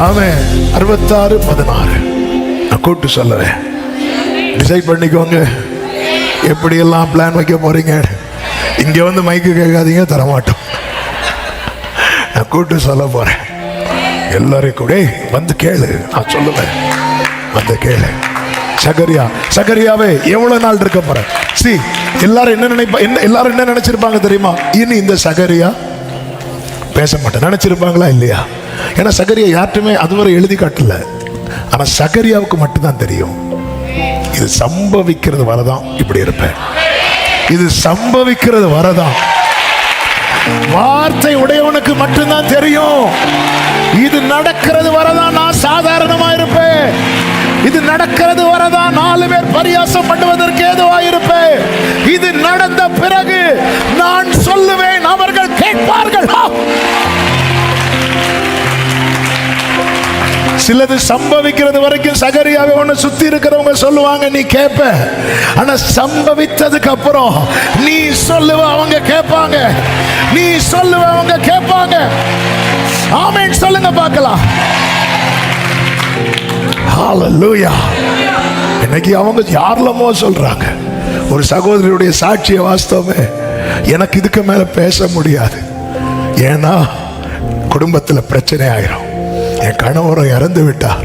ஆமென். 66:16 நான் கூப்பிட்டு சொல்லுவேன். டிசைட் பண்ணிக்கோங்க எப்படியெல்லாம் பிளான் வைக்க போறீங்க. இங்க வந்து மைக்கு கேட்காதீங்க, தரமாட்டோம். நான் கூப்பிட்டு சொல்ல போறேன். எல்லாரையும் கூட வந்து கேளு, நான் சொல்லுவேன். வந்து கேளு. சகரியாவே எவ்வளவு நாள் இருக்க போற? எல்லாரும் என்ன எல்லாரும் என்ன நினைச்சிருப்பாங்க தெரியுமா? இனி இந்த சகரியா பேச மாட்டேன் நினைச்சிருப்பாங்களா இல்லையா? ஏன்னா சகரியா யார்ட்டுமே அதுவரை எழுதி காட்டல. ஆனா சகரியாவுக்கு மட்டும்தான் தெரியும். இது சம்பவிக்கிறது வரதான் இப்படி இருப்பேன். இது சம்பவிக்கிறது வரதான் வார்த்தை உடையவனுக்கு மட்டும்தான் தெரியும். இது நடக்கிறது வரதான் நான் சாதாரணமா இருப்பேன். இது நடக்கிறது வரதான் 4 பேர் பரியாசம் பண்ணுவதற்கு ஏதுவாயிருப்பேன். இது நடந்த பிறகு நான் சொல்லுவேன், அவர்கள் கேட்பார்கள். சிலது சம்பவிக்கிறது வரைக்கும் சகரியாவை ஒன்று சுத்தி இருக்கிறவங்க சொல்லுவாங்க, நீ கேட்ப. ஆனா சம்பவித்ததுக்கு அப்புறம் நீ சொல்லுவ, அவங்க கேட்பாங்க. நீ சொல்லுவ, அவங்க கேட்பாங்க. ஆமென் சொல்லுங்க பார்க்கலாம். ஹalleluya. இன்னைக்கு அவங்க யாரெல்லாமோ சொல்றாங்க. ஒரு சகோதரியுடைய சாட்சிய வாஸ்தவமே எனக்கு இதுக்கு மேல பேச முடியாது. ஏன்னா குடும்பத்தில் பிரச்சனை ஆயிரும். என் கணவரும் இறந்து விட்டார்.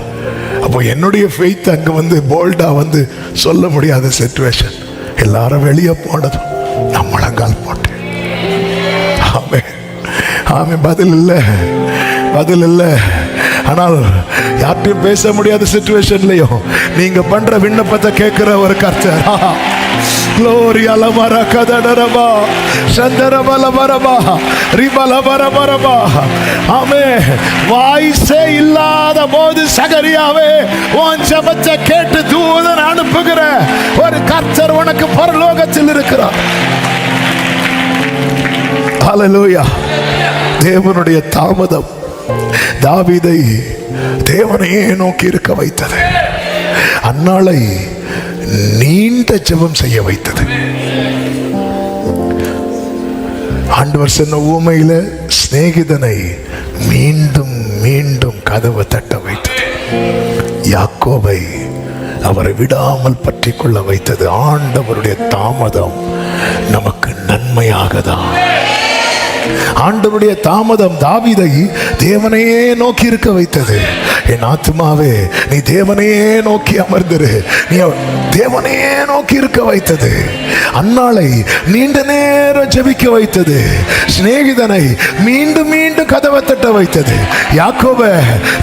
அப்போ என்னுடைய ஃபெய்த் அங்க வந்து போல்டா வந்து சொல்ல முடியாத சிச்சுவேஷன். எல்லாரும் வெளியே போனதும் நான் முழங்கால் போட்டேன். ஆமே ஆமே. பதில் இல்லை, பதில் இல்லை. ஆனால் யார்ட்டையும் பேச முடியாத சிச்சுவேஷன்லயும் நீங்க பண்ற விண்ணப்பத்தை கேட்கிற ஒரு கர்த்தர். Gloria la marakadadaba சந்தரபலபரபா ரிபலபரபரபா. ஆமென். வாய்ஸே இல்லாத போது சகரியாவே உன் ஜெபத்தை கேட்டு தூதன் அனுப்புகிற ஒரு கர்த்தர் உனக்கு பரலோகத்தில் இருக்கிறார். ஹalleluya. தேவனுடைய தாமதம் தாவீதை தேவனையே நோக்கி இருக்க வைத்தது. அன்னாளை நீண்ட ஜெபம் செய்ய வைத்தது. ஆண்டவர் சொன்ன ஊமையில சிநேகிதனை மீண்டும் மீண்டும் கதவை தட்ட வைத்தது. யாக்கோபை அவரை விடாமல் பற்றி கொள்ள வைத்தது. ஆண்டவருடைய தாமதம் நமக்கு நன்மையாகதான். ஆண்டவருடைய தாமதம் தாவீதை தேவனையே நோக்கி இருக்க வைத்தது. என் ஆத்துமாவே நீ தேவனையே நோக்கி அமர்ந்திரு. நீ தேவனையே நோக்கி இருக்க வைத்தது. அன்னாளை நீண்ட நேரம் ஜெபிக்க வைத்தது. சிநேகிதனை மீண்டும் மீண்டும் கதவை தட்ட வைத்தது. யாக்கோபை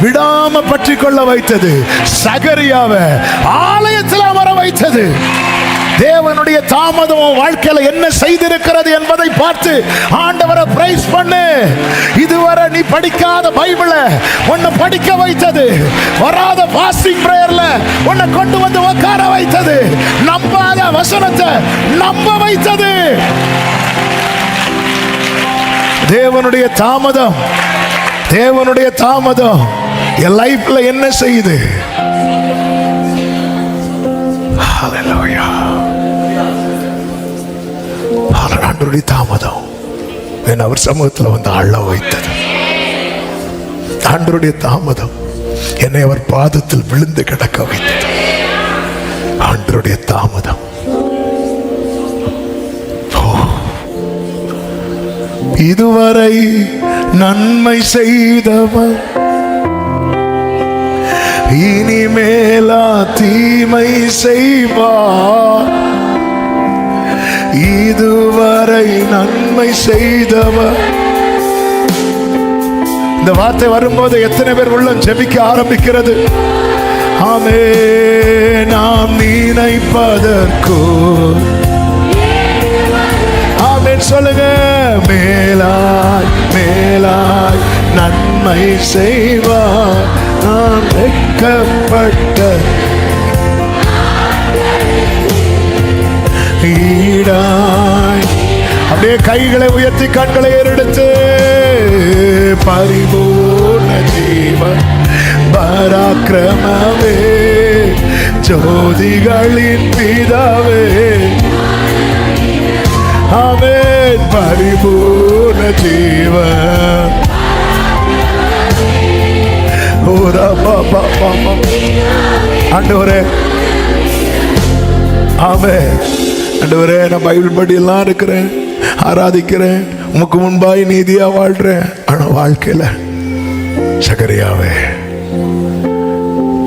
விடாம பற்றி கொள்ள வைத்தது. சகரியாவை ஆலயத்தில் அமர வைத்தது. தேவனுடைய தாமதம் வாழ்க்கையில என்ன செய்திருக்கிறது என்பதை பார்த்து ஆண்டவரை பிரைஸ் பண்ணு. இதுவரை நீ படிக்காத பைபிள உன்னை படிக்க வைத்தது. வராத ஃபாஸ்டிங் பிரேயர்ல உன்னை கொண்டு வந்து உட்கார வைத்தது. நம்பாத வசனத்தை நம்ப வைத்தது. தேவனுடைய தாமதம், தேவனுடைய தாமதம் என் லைஃப்ல என்ன செய்யுது? ஹல்லேலூயா. ஆண்டவருடைய தாமதம் என்னை அவர் சமூகத்தில் வந்து அழ வைத்தது. ஆண்டவருடைய தாமதம் என்னை அவர் பாதத்தில் விழுந்து கிடக்க வைத்தது. ஆண்டவருடைய தாமதம். இதுவரை நன்மை செய்தவன் இனிமேலா தீமை செய்வார். இதுவரை நன்மை செய்தவன். இந்த வார்த்தை வரும்போது எத்தனை பேர் உள்ளம் ஜெபிக்க ஆரம்பிக்கிறது? ஆமே, நாம் நினைப்பதற்கோ ஆமென் சொல்லுங்க. மேலாய் மேலாய் நன்மை செய்வார். நாம் வெட்கப்பட்ட ஈடாய். அப்படியே கைகளை உயர்த்தி கண்களை ஏறெடுத்து பரிபூர்ண ஜீவன் பராக்கிரமமே ஜோதிகளின் பிதாவே. ஆமென். பரிபூர்ண ஜீவன். ஆண்டவரே, ஆமென். ஆண்டவரே, நான் பைபிள் படி எல்லாம் இருக்கிறேன், ஆராதிக்கிறேன், உமக்கு முன்பாய் நீதியா வாழ்றேன். ஆனா வாழ்க்கையில சகரியாவே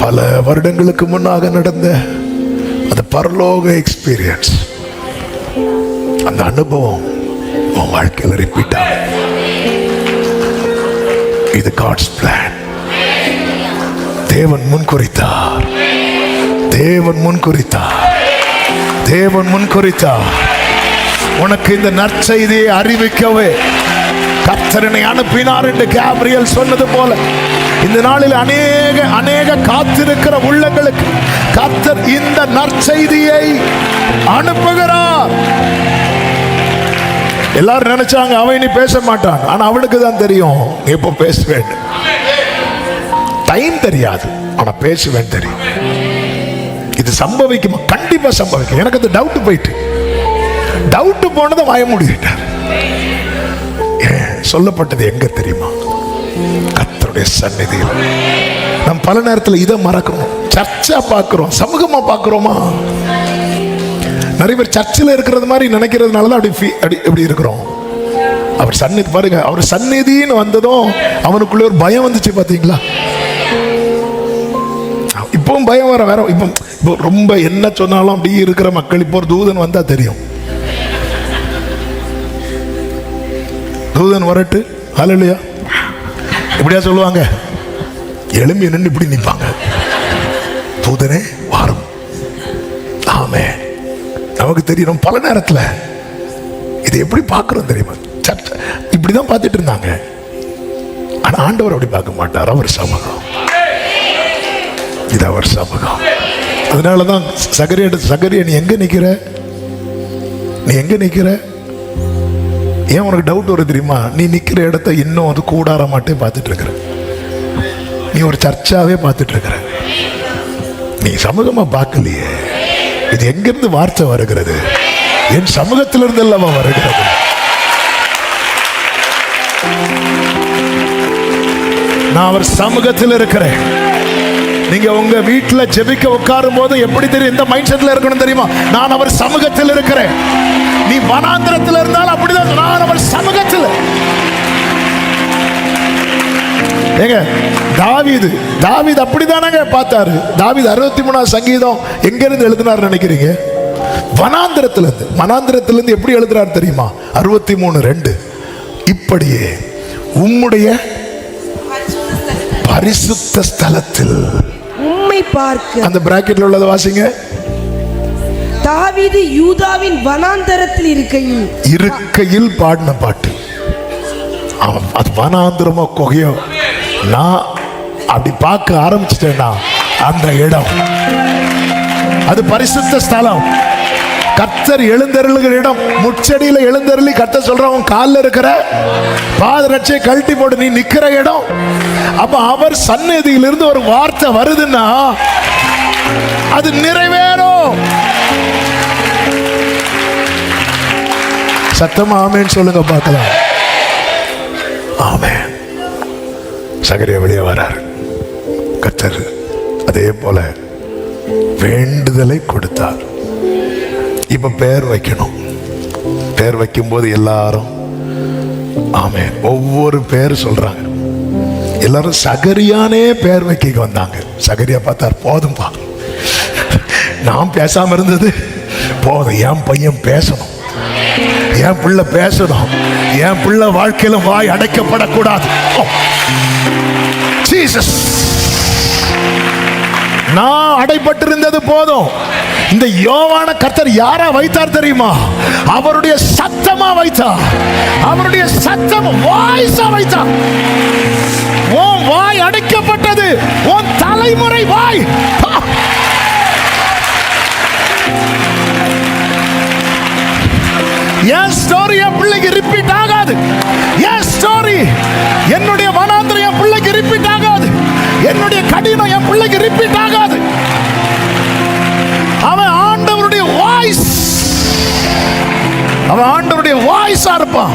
பல வருடங்களுக்கு முன்னாக நடந்த அந்த பரலோக எக்ஸ்பீரியன்ஸ், அந்த அனுபவம் உன் வாழ்க்கையில் ரிப்பீட் ஆகும். இது காட்ஸ் பிளான். தேவன் முன்குறித்தார், தேவன் முன்குறித்தார், தேவன் முன்குறித்தார். உனக்கு இந்த நற்செய்தியை அறிவிக்கவே கர்த்தரனை அனுப்பினார் என்று கேப்ரியல் சொன்னது போல இந்த நாளில் அநேக அநேக காத்திருக்கிற உள்ளங்களுக்கு கர்த்தர் இந்த நற்செய்தியை அனுப்புகிறார். எல்லாரும் நினைச்சாங்க அவன் நீ பேச மாட்டான். ஆனா அவனுக்கு தான் தெரியும் எப்போ பேசுவேன். டைம் தெரியாது, ஆனா பேசுவேன் தெரியும். இது சம்பவிக்குமா? கண்டிப்பா சம்பவிக்கும். எனக்கு அந்த டவுட் போயிட்டு, டவுட் போனதை வாய மூடிட்டார். சொல்லப்பட்டது எங்க தெரியுமா? கர்த்தருடைய சந்நிதியில். நம்ம பல நேரத்தில் இதை மறக்கிறோம். சர்ச்சா பார்க்கிறோம், சமூகமா பார்க்கிறோமா? நிறைய பேர் சர்ச்சில் இருக்கிறது மாதிரி நினைக்கிறதுனால தான் அப்படி இருக்கிறோம். அவர் சந்நிதி பாருங்க, அவர் சந்நிதின்னு வந்ததும் அவனுக்குள்ள ஒரு பயம் வந்துச்சு. பாத்தீங்களா? இப்பவும் பயம் வர வேற. இப்போ ரொம்ப என்ன சொன்னாலும் அப்படி இருக்கிற மக்கள் இப்போ ஒரு தூதன் வந்தா தெரியும். தூதன் வரட்டு, ஹல்லேலூயா, இப்படியா சொல்லுவாங்க. எழும்பி நின்று இப்படி நிற்பாங்க. தூதனே வாரும். ஆமென். நமக்கு தெரியும் பல நேரத்தில் இது எப்படி பார்க்கிறோம் தெரியுமா? இப்படிதான் பார்த்துட்டு இருந்தாங்க. ஆனா ஆண்டவர் அப்படி பார்க்க மாட்டார். அவர் சமூகம், இது அவர் சமூகம். அதனாலதான் சகரியா நீ எங்க நிக்கிற? நீ எங்க நிக்கிற? ஏன் உனக்கு டவுட் வருது தெரியுமா? நீ நிக்கிற இடத்த இன்னும் அது கூடார மாட்டே பார்த்துட்டு இருக்கிற. நீ ஒரு சர்ச்சாவே பார்த்துட்டு இருக்கிற. நீ சமூகமா பார்க்கலையே. இது எங்கிருந்து வார்த்தை வருகிறது? என் சமூகத்திலிருந்து அல்லவா வருகிறது. நான் அவர் சமூகத்தில் இருக்கிறேன். நீங்க உங்க வீட்டுல ஜெபிக்க உட்காரும் போது எப்படி தெரியும் இந்த மைண்ட் செட்ல இருக்கணும் தெரியுமா? நான் அவர் சமூகத்தில் இருக்கிறேன். நீ வனாந்திரத்தில் இருந்தாலும் அப்படிதான். நான் அவர் சமூகத்தில். ஏங்க தாவீது அப்படிதானங்க பார்த்தாரு. தாவீது 63ஆம் சங்கீதம் எங்க இருந்து எழுதினார் நினைக்கிறீங்க? வனாந்திரத்திலிருந்து எப்படி எழுதுறாரு தெரியுமா? 63:2 இப்படியே உம்முடைய பரிசுத்த ஸ்தலத்தில் உம்மை பார்க்க. அந்த பிராக்கெட்ல உள்ளத வாசிங்க. தாவீது யூதாவின் வனாந்தரத்தில் இருக்கையில் பாடின பாட்டு. அது வனாந்திரமோ கொகையோ, நான் அப்படி பார்க்க ஆரம்பிச்சிட்டேன்னா அந்த இடம் அது பரிசுத்த ஸ்தலம். கர்த்தர் எழுந்தருளுகிற இடம். முச்சடியில எழுந்தருளி கர்த்தர் சொல்றவன் காலில் இருக்கிற பாதரட்சையை கழட்டி போட்டு நீ நிக்கிற இடம். அப்ப அவர் சந்நிதியிலிருந்து ஒரு வார்த்தை வருதுன்னா அது நிறைவேறும். சத்தமா ஆமேன்னு சொல்லுங்க பார்க்கலாம். ஆமென். சகரியா வெளியே வரார். கர்த்தர் அதே போல வேண்டுதலை கொடுத்தார். இப்ப பெயர் வைக்கணும். பெயர் வைக்கும் போது எல்லாரும் ஆமென் ஒவ்வொரு பேர் சொல்றாங்க. எல்லாரும் சகரியானே பெயர் வைக்க வந்தாங்க. சகரியா பார்த்தார், போதும்பா, நான் பேசாம இருந்தது போதும், என் பையன் பேசணும், என் பிள்ளை பேசணும், என் பிள்ளை வாழ்க்கையில வாய் அடைக்கப்படக்கூடாது. ஜீசஸ், நான் அடைபட்டிருந்தது போதும். இந்த யோவான கர்த்தர் யாரா வைத்தார் தெரியுமா? அவருடைய சத்தமா வைத்தார். அவருடைய சத்தம் வாய்ஸா வைத்தார். உன் வாய் அடைக்கப்பட்டது, உன் தலைமுறை வாய். என் ஸ்டோரி என் பிள்ளைக்கு ரிப்பீட் ஆகாது. என் ஸ்டோரி, என்னுடைய வனாந்திரம் என் பிள்ளைக்கு ரிப்பீட் ஆகாது. என்னுடைய கடினம் என் பிள்ளைக்கு ரிப்பீட் ஆகாது. அவன் ஆண்டவருடைய வாய்ஸ், அவன் ஆண்டவருடைய வாய்ஸா இருப்பான்.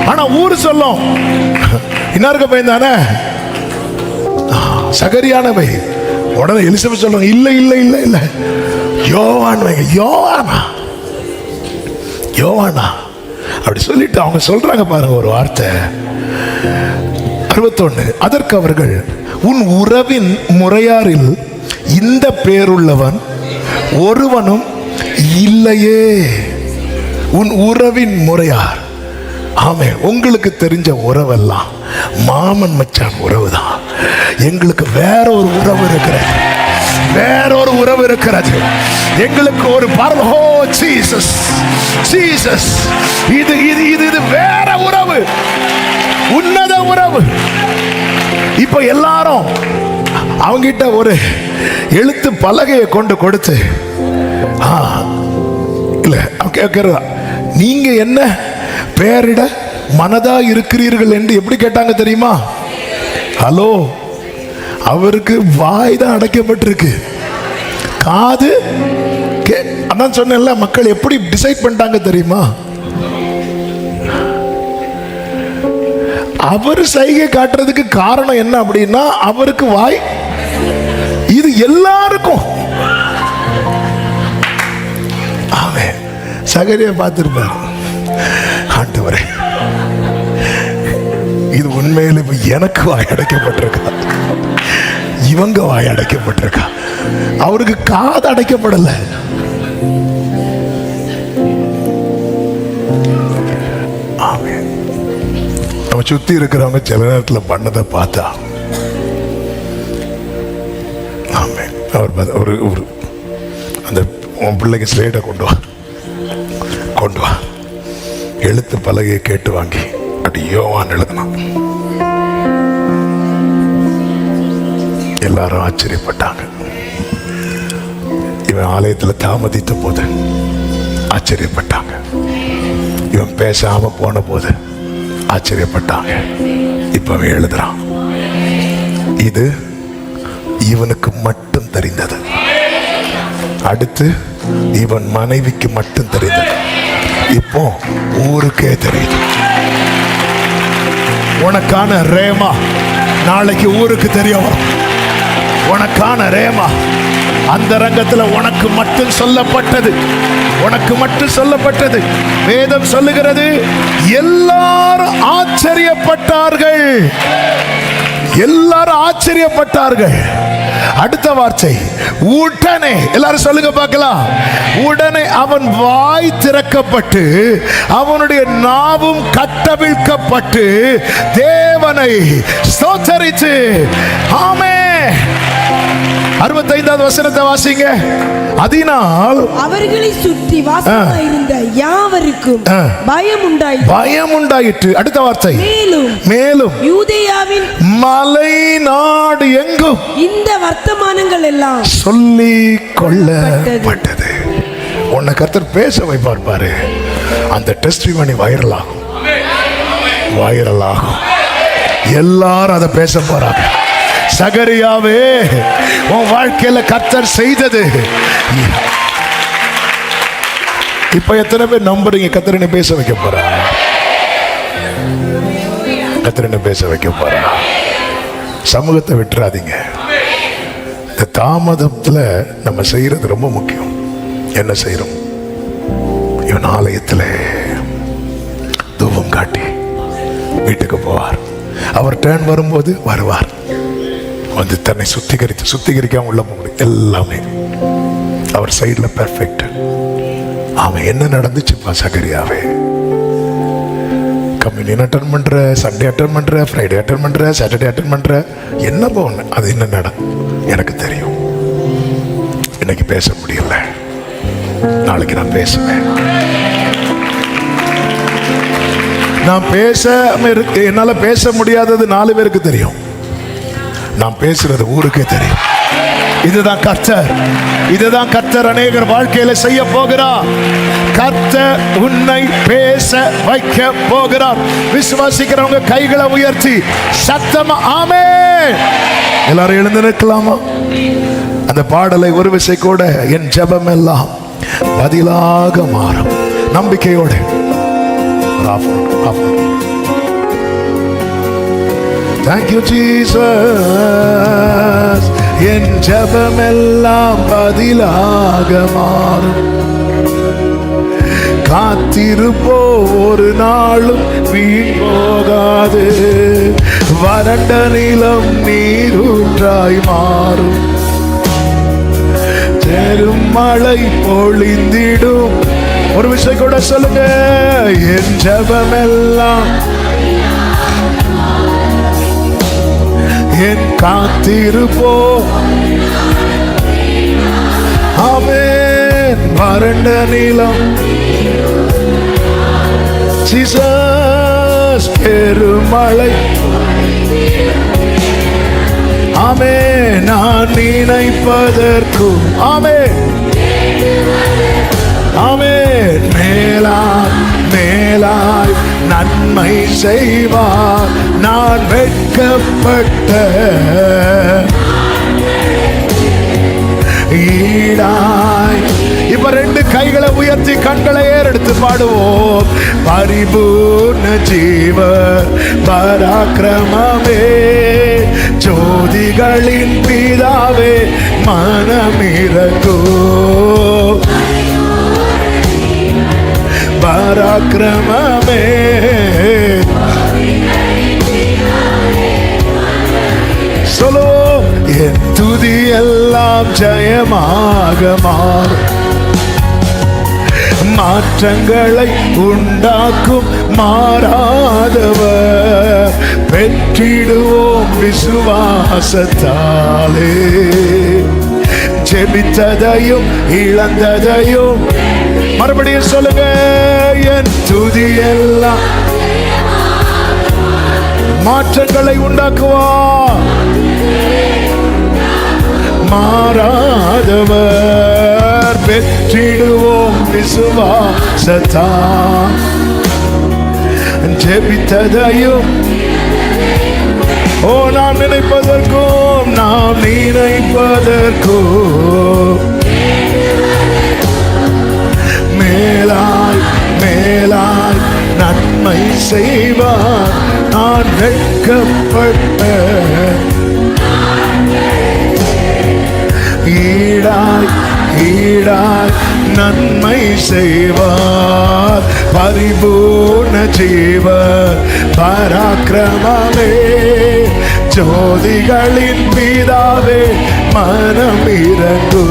ஆனா ஊரு சொல்லும், இன்னாருக்கு பையன் தானே சகரியானவை. உடனே எலிசபெத் சொல்லுவாங்க, இல்ல இல்ல இல்ல இல்ல யோவான் வைங்க. யோவானா யோவானா அப்படி சொல்லிட்டு அவங்க சொல்றாங்க பாருங்க ஒரு வார்த்தை. 61. அதற்கு அவர்கள், உன் உறவின் முறையாரில் இந்த பேருள்ளவன் ஒருவனும் இல்லையே. உன் உறவின் முறையார். ஆமே, உங்களுக்கு தெரிஞ்ச உறவெல்லாம் மாமன் மச்சான் உறவு தான். எங்களுக்கு வேற ஒரு உறவு இருக்கிறது, வேற ஒரு உறவு இருக்கிறது. எங்களுக்கு ஒரு பரலோ ஜீசஸ் ஜீசஸ், இது இது இது இது வேற உறவு, உன்னத உறவு. இப்ப எல்லாரும் அவங்கிட்ட ஒரு எழுத்து பலகையை கொண்டு கொடுத்து, இல்ல கேட்கிறதா, நீங்க என்ன பெயரிட மனதா இருக்கிறீர்கள் என்று எப்படி கேட்டாங்க தெரியுமா? ஹலோ, அவருக்கு வாய் தான் அடைக்கப்பட்டிருக்கு, காது அதான் சொன்னேன்ல. மக்கள் எப்படி டிசைட் பண்ணிட்டாங்க தெரியுமா? அவர் சைகை காட்டுறதுக்கு காரணம் என்ன அப்படின்னா, அவருக்கு வாய். இது எல்லாருக்கும் அவன் சகரியா பார்த்திருப்பார். ஆண்டவரே, இது உண்மையில இப்ப எனக்கு வாய் அடைக்கப்பட்டிருக்கா, இவங்க வாய் அடைக்கப்பட்டிருக்கா, அவருக்கு காது அடைக்கப்படல. நம்ம சுத்தி இருக்கிறவங்க சில நேரத்தில் பண்ணதை பார்த்தா, அவர் அந்த உன் பிள்ளைக்கு ஸ்லேட்டை கொண்டு வா, எழுத்து பலகையை கேட்டு வாங்கி அப்படி யோவான் எழுதணும். எல்லாரும் ஆச்சரியப்பட்டாங்க. இவன் ஆலயத்தில் தாமதித்த போது ஆச்சரியப்பட்டாங்க. இவன் பேசாம போன போது ஆச்சரியப்பட்டாங்க. இப்ப அவன் எழுதுறான். இது இவனுக்கு மட்டும் தெரிந்தது. அடுத்து இவன் மனைவிக்கு மட்டும் தெரிந்தது. இப்போ ஊருக்கே தெரியுது. உனக்கான ரேமா நாளைக்கு ஊருக்கு தெரிய வரும். உனக்கான ரேமா அந்த ரங்கத்தில் உனக்கு மட்டும் சொல்லப்பட்டது, உனக்கு மட்டும் சொல்லப்பட்டது. வேதம் சொல்லுகிறது, எல்லாரும் ஆச்சரியப்பட்டார்கள், எல்லாரும் ஆச்சரியப்பட்டார்கள். அடுத்த வார்த்தை உடனே, எல்லாரும் சொல்லுங்க பார்க்கலாம். உடனே அவன் வாய் திறக்கப்பட்டு அவனுடைய நாவும் கட்டவிழ்க்கப்பட்டு தேவனை ஸ்தோத்தரித்து, ஆமென். 65வது வசனத்தை வாசிங்க. அதனால் அவர்களை சுற்றி வாசமாயிருந்த யாவருக்கும் பயம் உண்டாயிற்று. அடுத்த வார்த்தை, மேலும் யூதேயாவின் மலை நாடு எங்கும் இந்த வர்த்தமானங்கள் எல்லாம் சொல்லிக் கொள்ளப்பட்டது. உன்னை கர்த்தர் பேச வைப்பார் பாரு. அந்த டெஸ்டிமனி வைரல் ஆகும். எல்லாரும் அதை பேச போறாங்க. சகரியாவே, உன் வாழ்க்கையில கர்த்தர் செய்தது. இப்ப எத்தனை பேர் நம்புறீங்க கர்த்தர் பேச வைக்க போறா? கர்த்தர் பேச வைக்க போறா. சமூகத்தை விட்டுறாதீங்க. இந்த தாமதத்துல நம்ம செய்யறது ரொம்ப முக்கியம். என்ன செய்யறோம்? இவன் ஆலயத்துல தூபம் காட்டி வீட்டுக்கு போவார். அவர் டர்ன் வரும்போது வருவார். வந்து தன்னை சுத்திகரிக்காம உள்ள போக முடியும். எல்லாமே அவர் சைட்ல பெர்ஃபெக்ட். அவன் என்ன நடந்துச்சுப்பா சகரியாவே? கம்யூனியன் அட்டன் பண்ற, சண்டே அட்டன் பண்ற, ஃப்ரைடே அட்டன் பண்ற, சாட்டர்டே அட்டன் பண்ற, என்ன போன அது என்ன எனக்கு தெரியும். இன்னைக்கு பேச முடியல, நாளைக்கு நான் பேசுவேன். நான் என்னால பேச முடியாதது 4 பேருக்கு தெரியும். நான் பேசுறது ஊருக்கே தெரியும். இதுதான் கர்த்தர் அநேகர் வாழ்க்கையில செய்ய போகிறார். கர்த்தர் உன்னை பேச வைக்க போகிறார். விசுவாசிக்கிறவங்க கைகளை உயர்த்தி சத்தமா ஆமென். எல்லாரும் எழுந்து நிற்கலாமா? அந்த பாடலை ஒரு விசை கூட, என் ஜெபம் எல்லாம் பதிலாக மாறும். நம்பிக்கையோடு Thank you Jesus. என் ஜெபம் எல்லாம் பதிலாக மாறும். காத்திருப்போ ஒரு நாளும் வீண் போகாது. வறண்ட நிலம் நீரூற்றாய் மாறும். பெரும் மழை பொழிந்திடும். ஒரு விஷயம் கூட சொல்லுங்க, என் ஜெபம் எல்லாம், என் காத்திருப்போ ஆமென். வறண்ட நிலம் ஜீசஸ், பெருமழை ஆமென். நான் நினைப்பதற்கும் ஆமென் ஆமென். மேலாய் நன்மை செய்வார். நான் வெட்கப்பட்ட ஈடாய். இப்ப 2 கைகளை உயர்த்தி கண்களை ஏறெடுத்து பாடுவோம். பரிபூர்ண ஜீவ பராக்கிரமமே, ஜோதிகளின் பிதாவே மனமிரங்கோ. பராக்கிரமமே, சொல்லுவோம். என் துதி எல்லாம் ஜெயமாக மாறும். மாற்றங்களை உண்டாக்கும் மாறாதவர். பெற்றிடுவோம் விசுவாசத்தாலே. ஜெபித்ததையும் இழந்ததையும் மறுபடியும் சொல்லுங்க. என் துதி எல்லாம் மாற்றங்களை உண்டாக்குவார். மாறாதவர். பெற்றிடுவோம் விசுவாசத்தால். ஜெபித்ததையும் நாம் நினைப்பதற்கும் மேலாய் நன்மை செய்வார். நான் வெட்கப்பட்ட ஈடாய் நன்மை செய்வார். பரிபூர்ண ஜீவ பராக்கிரமமே, ஜோதிகளின் பிதாவே மனமிரங்கோ.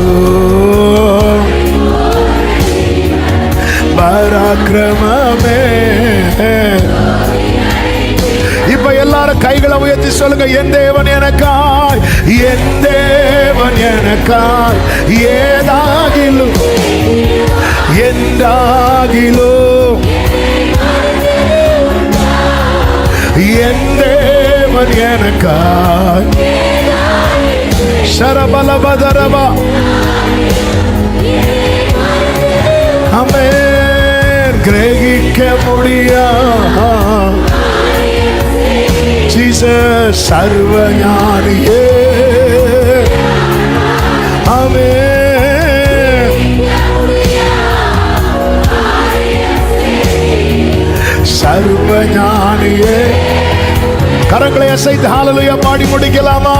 பராக்கிரமமே. இப்ப எல்லாரும் கைகளை உயர்த்தி சொல்லுங்க. என் தேவன் எனக்காய், என் தேவன் எனக்காய் ஏதாகிலும் என்றாகிலும், என் தேவன் எனக்காய். ஷரபலபதரபா ஆமென். கிரகிக்க முடியா ஜீசஸ் சர்வஞானியே. ஆமென். சர்வஞானியே. கரங்களை அசைத்து ஹல்லேலூயா பாடி முடிக்கலாமா?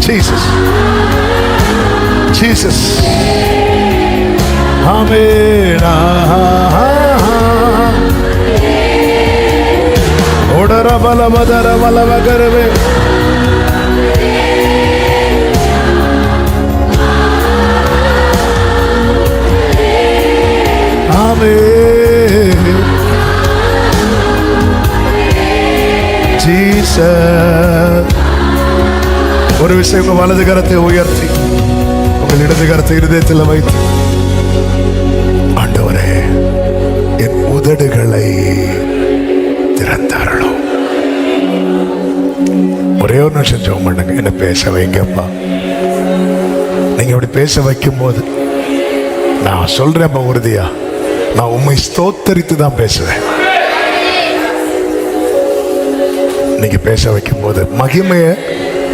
Jesus, Jesus, Amen. Odara bala badara bala bagarve. Amen. Jesus. ஒரு விஷயம், உங்க வலது கரத்தை உயர்த்தி உங்கள் இடது கரத்தை இருதயத்தில் வைத்து, ஆண்டவரே என் உதடுகளை திறந்தாரோ. ஒரே ஒரு நிமிஷம் ஜெபம் பண்ணுங்க. என்ன பேச வைங்கப்பா. நீங்க அப்படி பேச வைக்கும் போது நான் சொல்றேன்ப்பா, உறுதியா நான் உண்மை ஸ்தோத்தரித்து தான் பேசுவேன். நீங்க பேச வைக்கும் போது மகிமையை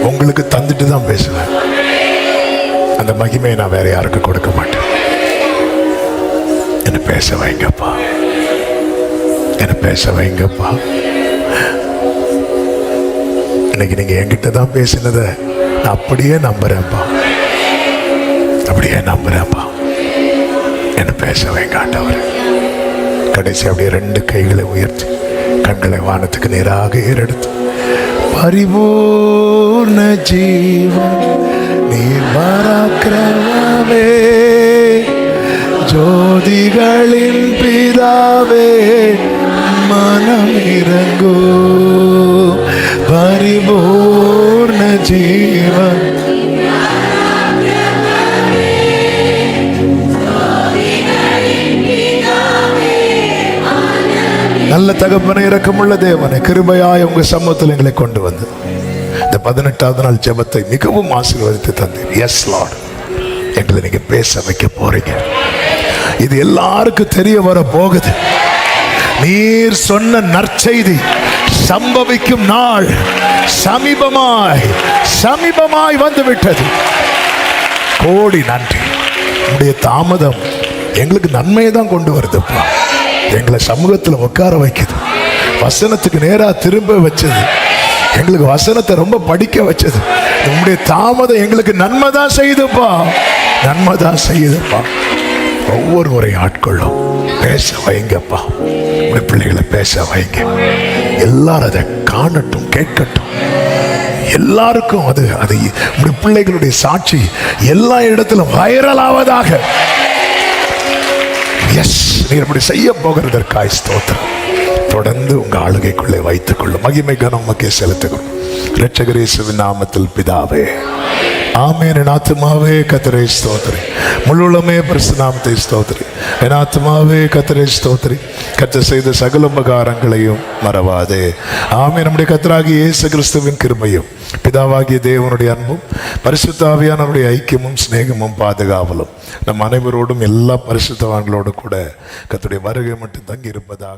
உங்களுக்கு தந்துட்டு தான் பேசுவேன். அந்த மகிமையை நான் வேற யாருக்கும் கொடுக்க மாட்டேன். என்ன பேச வைங்கப்பா, என்ன பேச வைங்கப்பா. இன்னைக்கு நீங்க என்கிட்ட தான் பேசினதை நான் அப்படியே நம்புறேன்ப்பா, அப்படியே நம்புறேன்ப்பா. என்ன பேச வைங்க ஆண்டவரே. கடைசி அப்படியே ரெண்டு கைகளை உயர்த்தி கண்களை வானத்துக்கு நேராக ஏறெடுத்து, பரிபூர்ண ஜீவன் நீர் பராக்கிரமமே, ஜோதிகளின் பிதாவே மனம் இறங்கோ, பரிபூர்ண ஜீவன். நல்ல தகப்பனை, இரக்கமுள்ள தேவனை, கிருபையாய் உங்க சமூகத்தில் எங்களை கொண்டு வந்து இந்த 18வது நாள் ஜெபத்தை மிகவும் ஆசீர்வதித்து தந்தீர். எஸ் லார்ட், எங்களை நீங்க பேச வைக்க போறீங்க. இது எல்லாருக்கும் தெரிய வர போகுது. நீர் சொன்ன நற்செய்தி சம்பவிக்கும் நாள் சமீபமாய் சமீபமாய் வந்து விட்டது. கோடி நன்றி. உடைய தாமதம் எங்களுக்கு நன்மையை தான் கொண்டு வருதுப்பா. எங்களை சமூகத்தில் உட்கார வைக்குது, வசனத்துக்கு நேரா திரும்ப வச்சது, எங்களுக்கு வசனத்தை ரொம்ப படிக்க வச்சது. உங்களுடைய தாமதம் எங்களுக்கு நன்மை தான் செய்யுதுப்பா, நன்மை தான் செய்யுதுப்பா. ஒவ்வொரு முறை ஆட்களும் பேச வைங்கப்பா. உங்களுடைய பிள்ளைகளை பேச வைங்க. எல்லாரும் அதை காணட்டும், கேட்கட்டும். எல்லாருக்கும் அது அது உங்களுடைய பிள்ளைகளுடைய சாட்சி எல்லா இடத்திலும் வைரல் ஆவதாக. எஸ், நீர் இப்படி செய்ய போகிறதற்காய் ஸ்தோத்திரம். தொடர்ந்து உங்க ஆளுகைக்குள்ளே வைத்துக் கொள்ளும். மகிமை கனம் உமக்கே செலுத்துகிறோம். இரட்சகர் இயேசுவின் நாமத்தில் பிதாவே, ஆமென். என் ஆத்துமாவே கர்த்தரை ஸ்தோத்திரி, முழுமே பரிசுத்த நாமத்தை ஸ்தோத்திரி. என் ஆத்துமாவே கர்த்தரை ஸ்தோத்திரி, கர்த்தர் செய்த சகல உபகாரங்களையும் மறவாதே. ஆமென். நம்முடைய கர்த்தராகிய இயேசு கிறிஸ்துவின் கிருபையும் பிதாவாகிய தேவனுடைய அன்பும் பரிசுத்த ஆவியானவருடைய ஐக்கியமும் சிநேகமும் பாதுகாவலும் நம் அனைவரோடும் எல்லா பரிசுத்தவான்களோடு கூட கர்த்தருடைய வருகை மட்டும் தங்கி இருப்பதாக.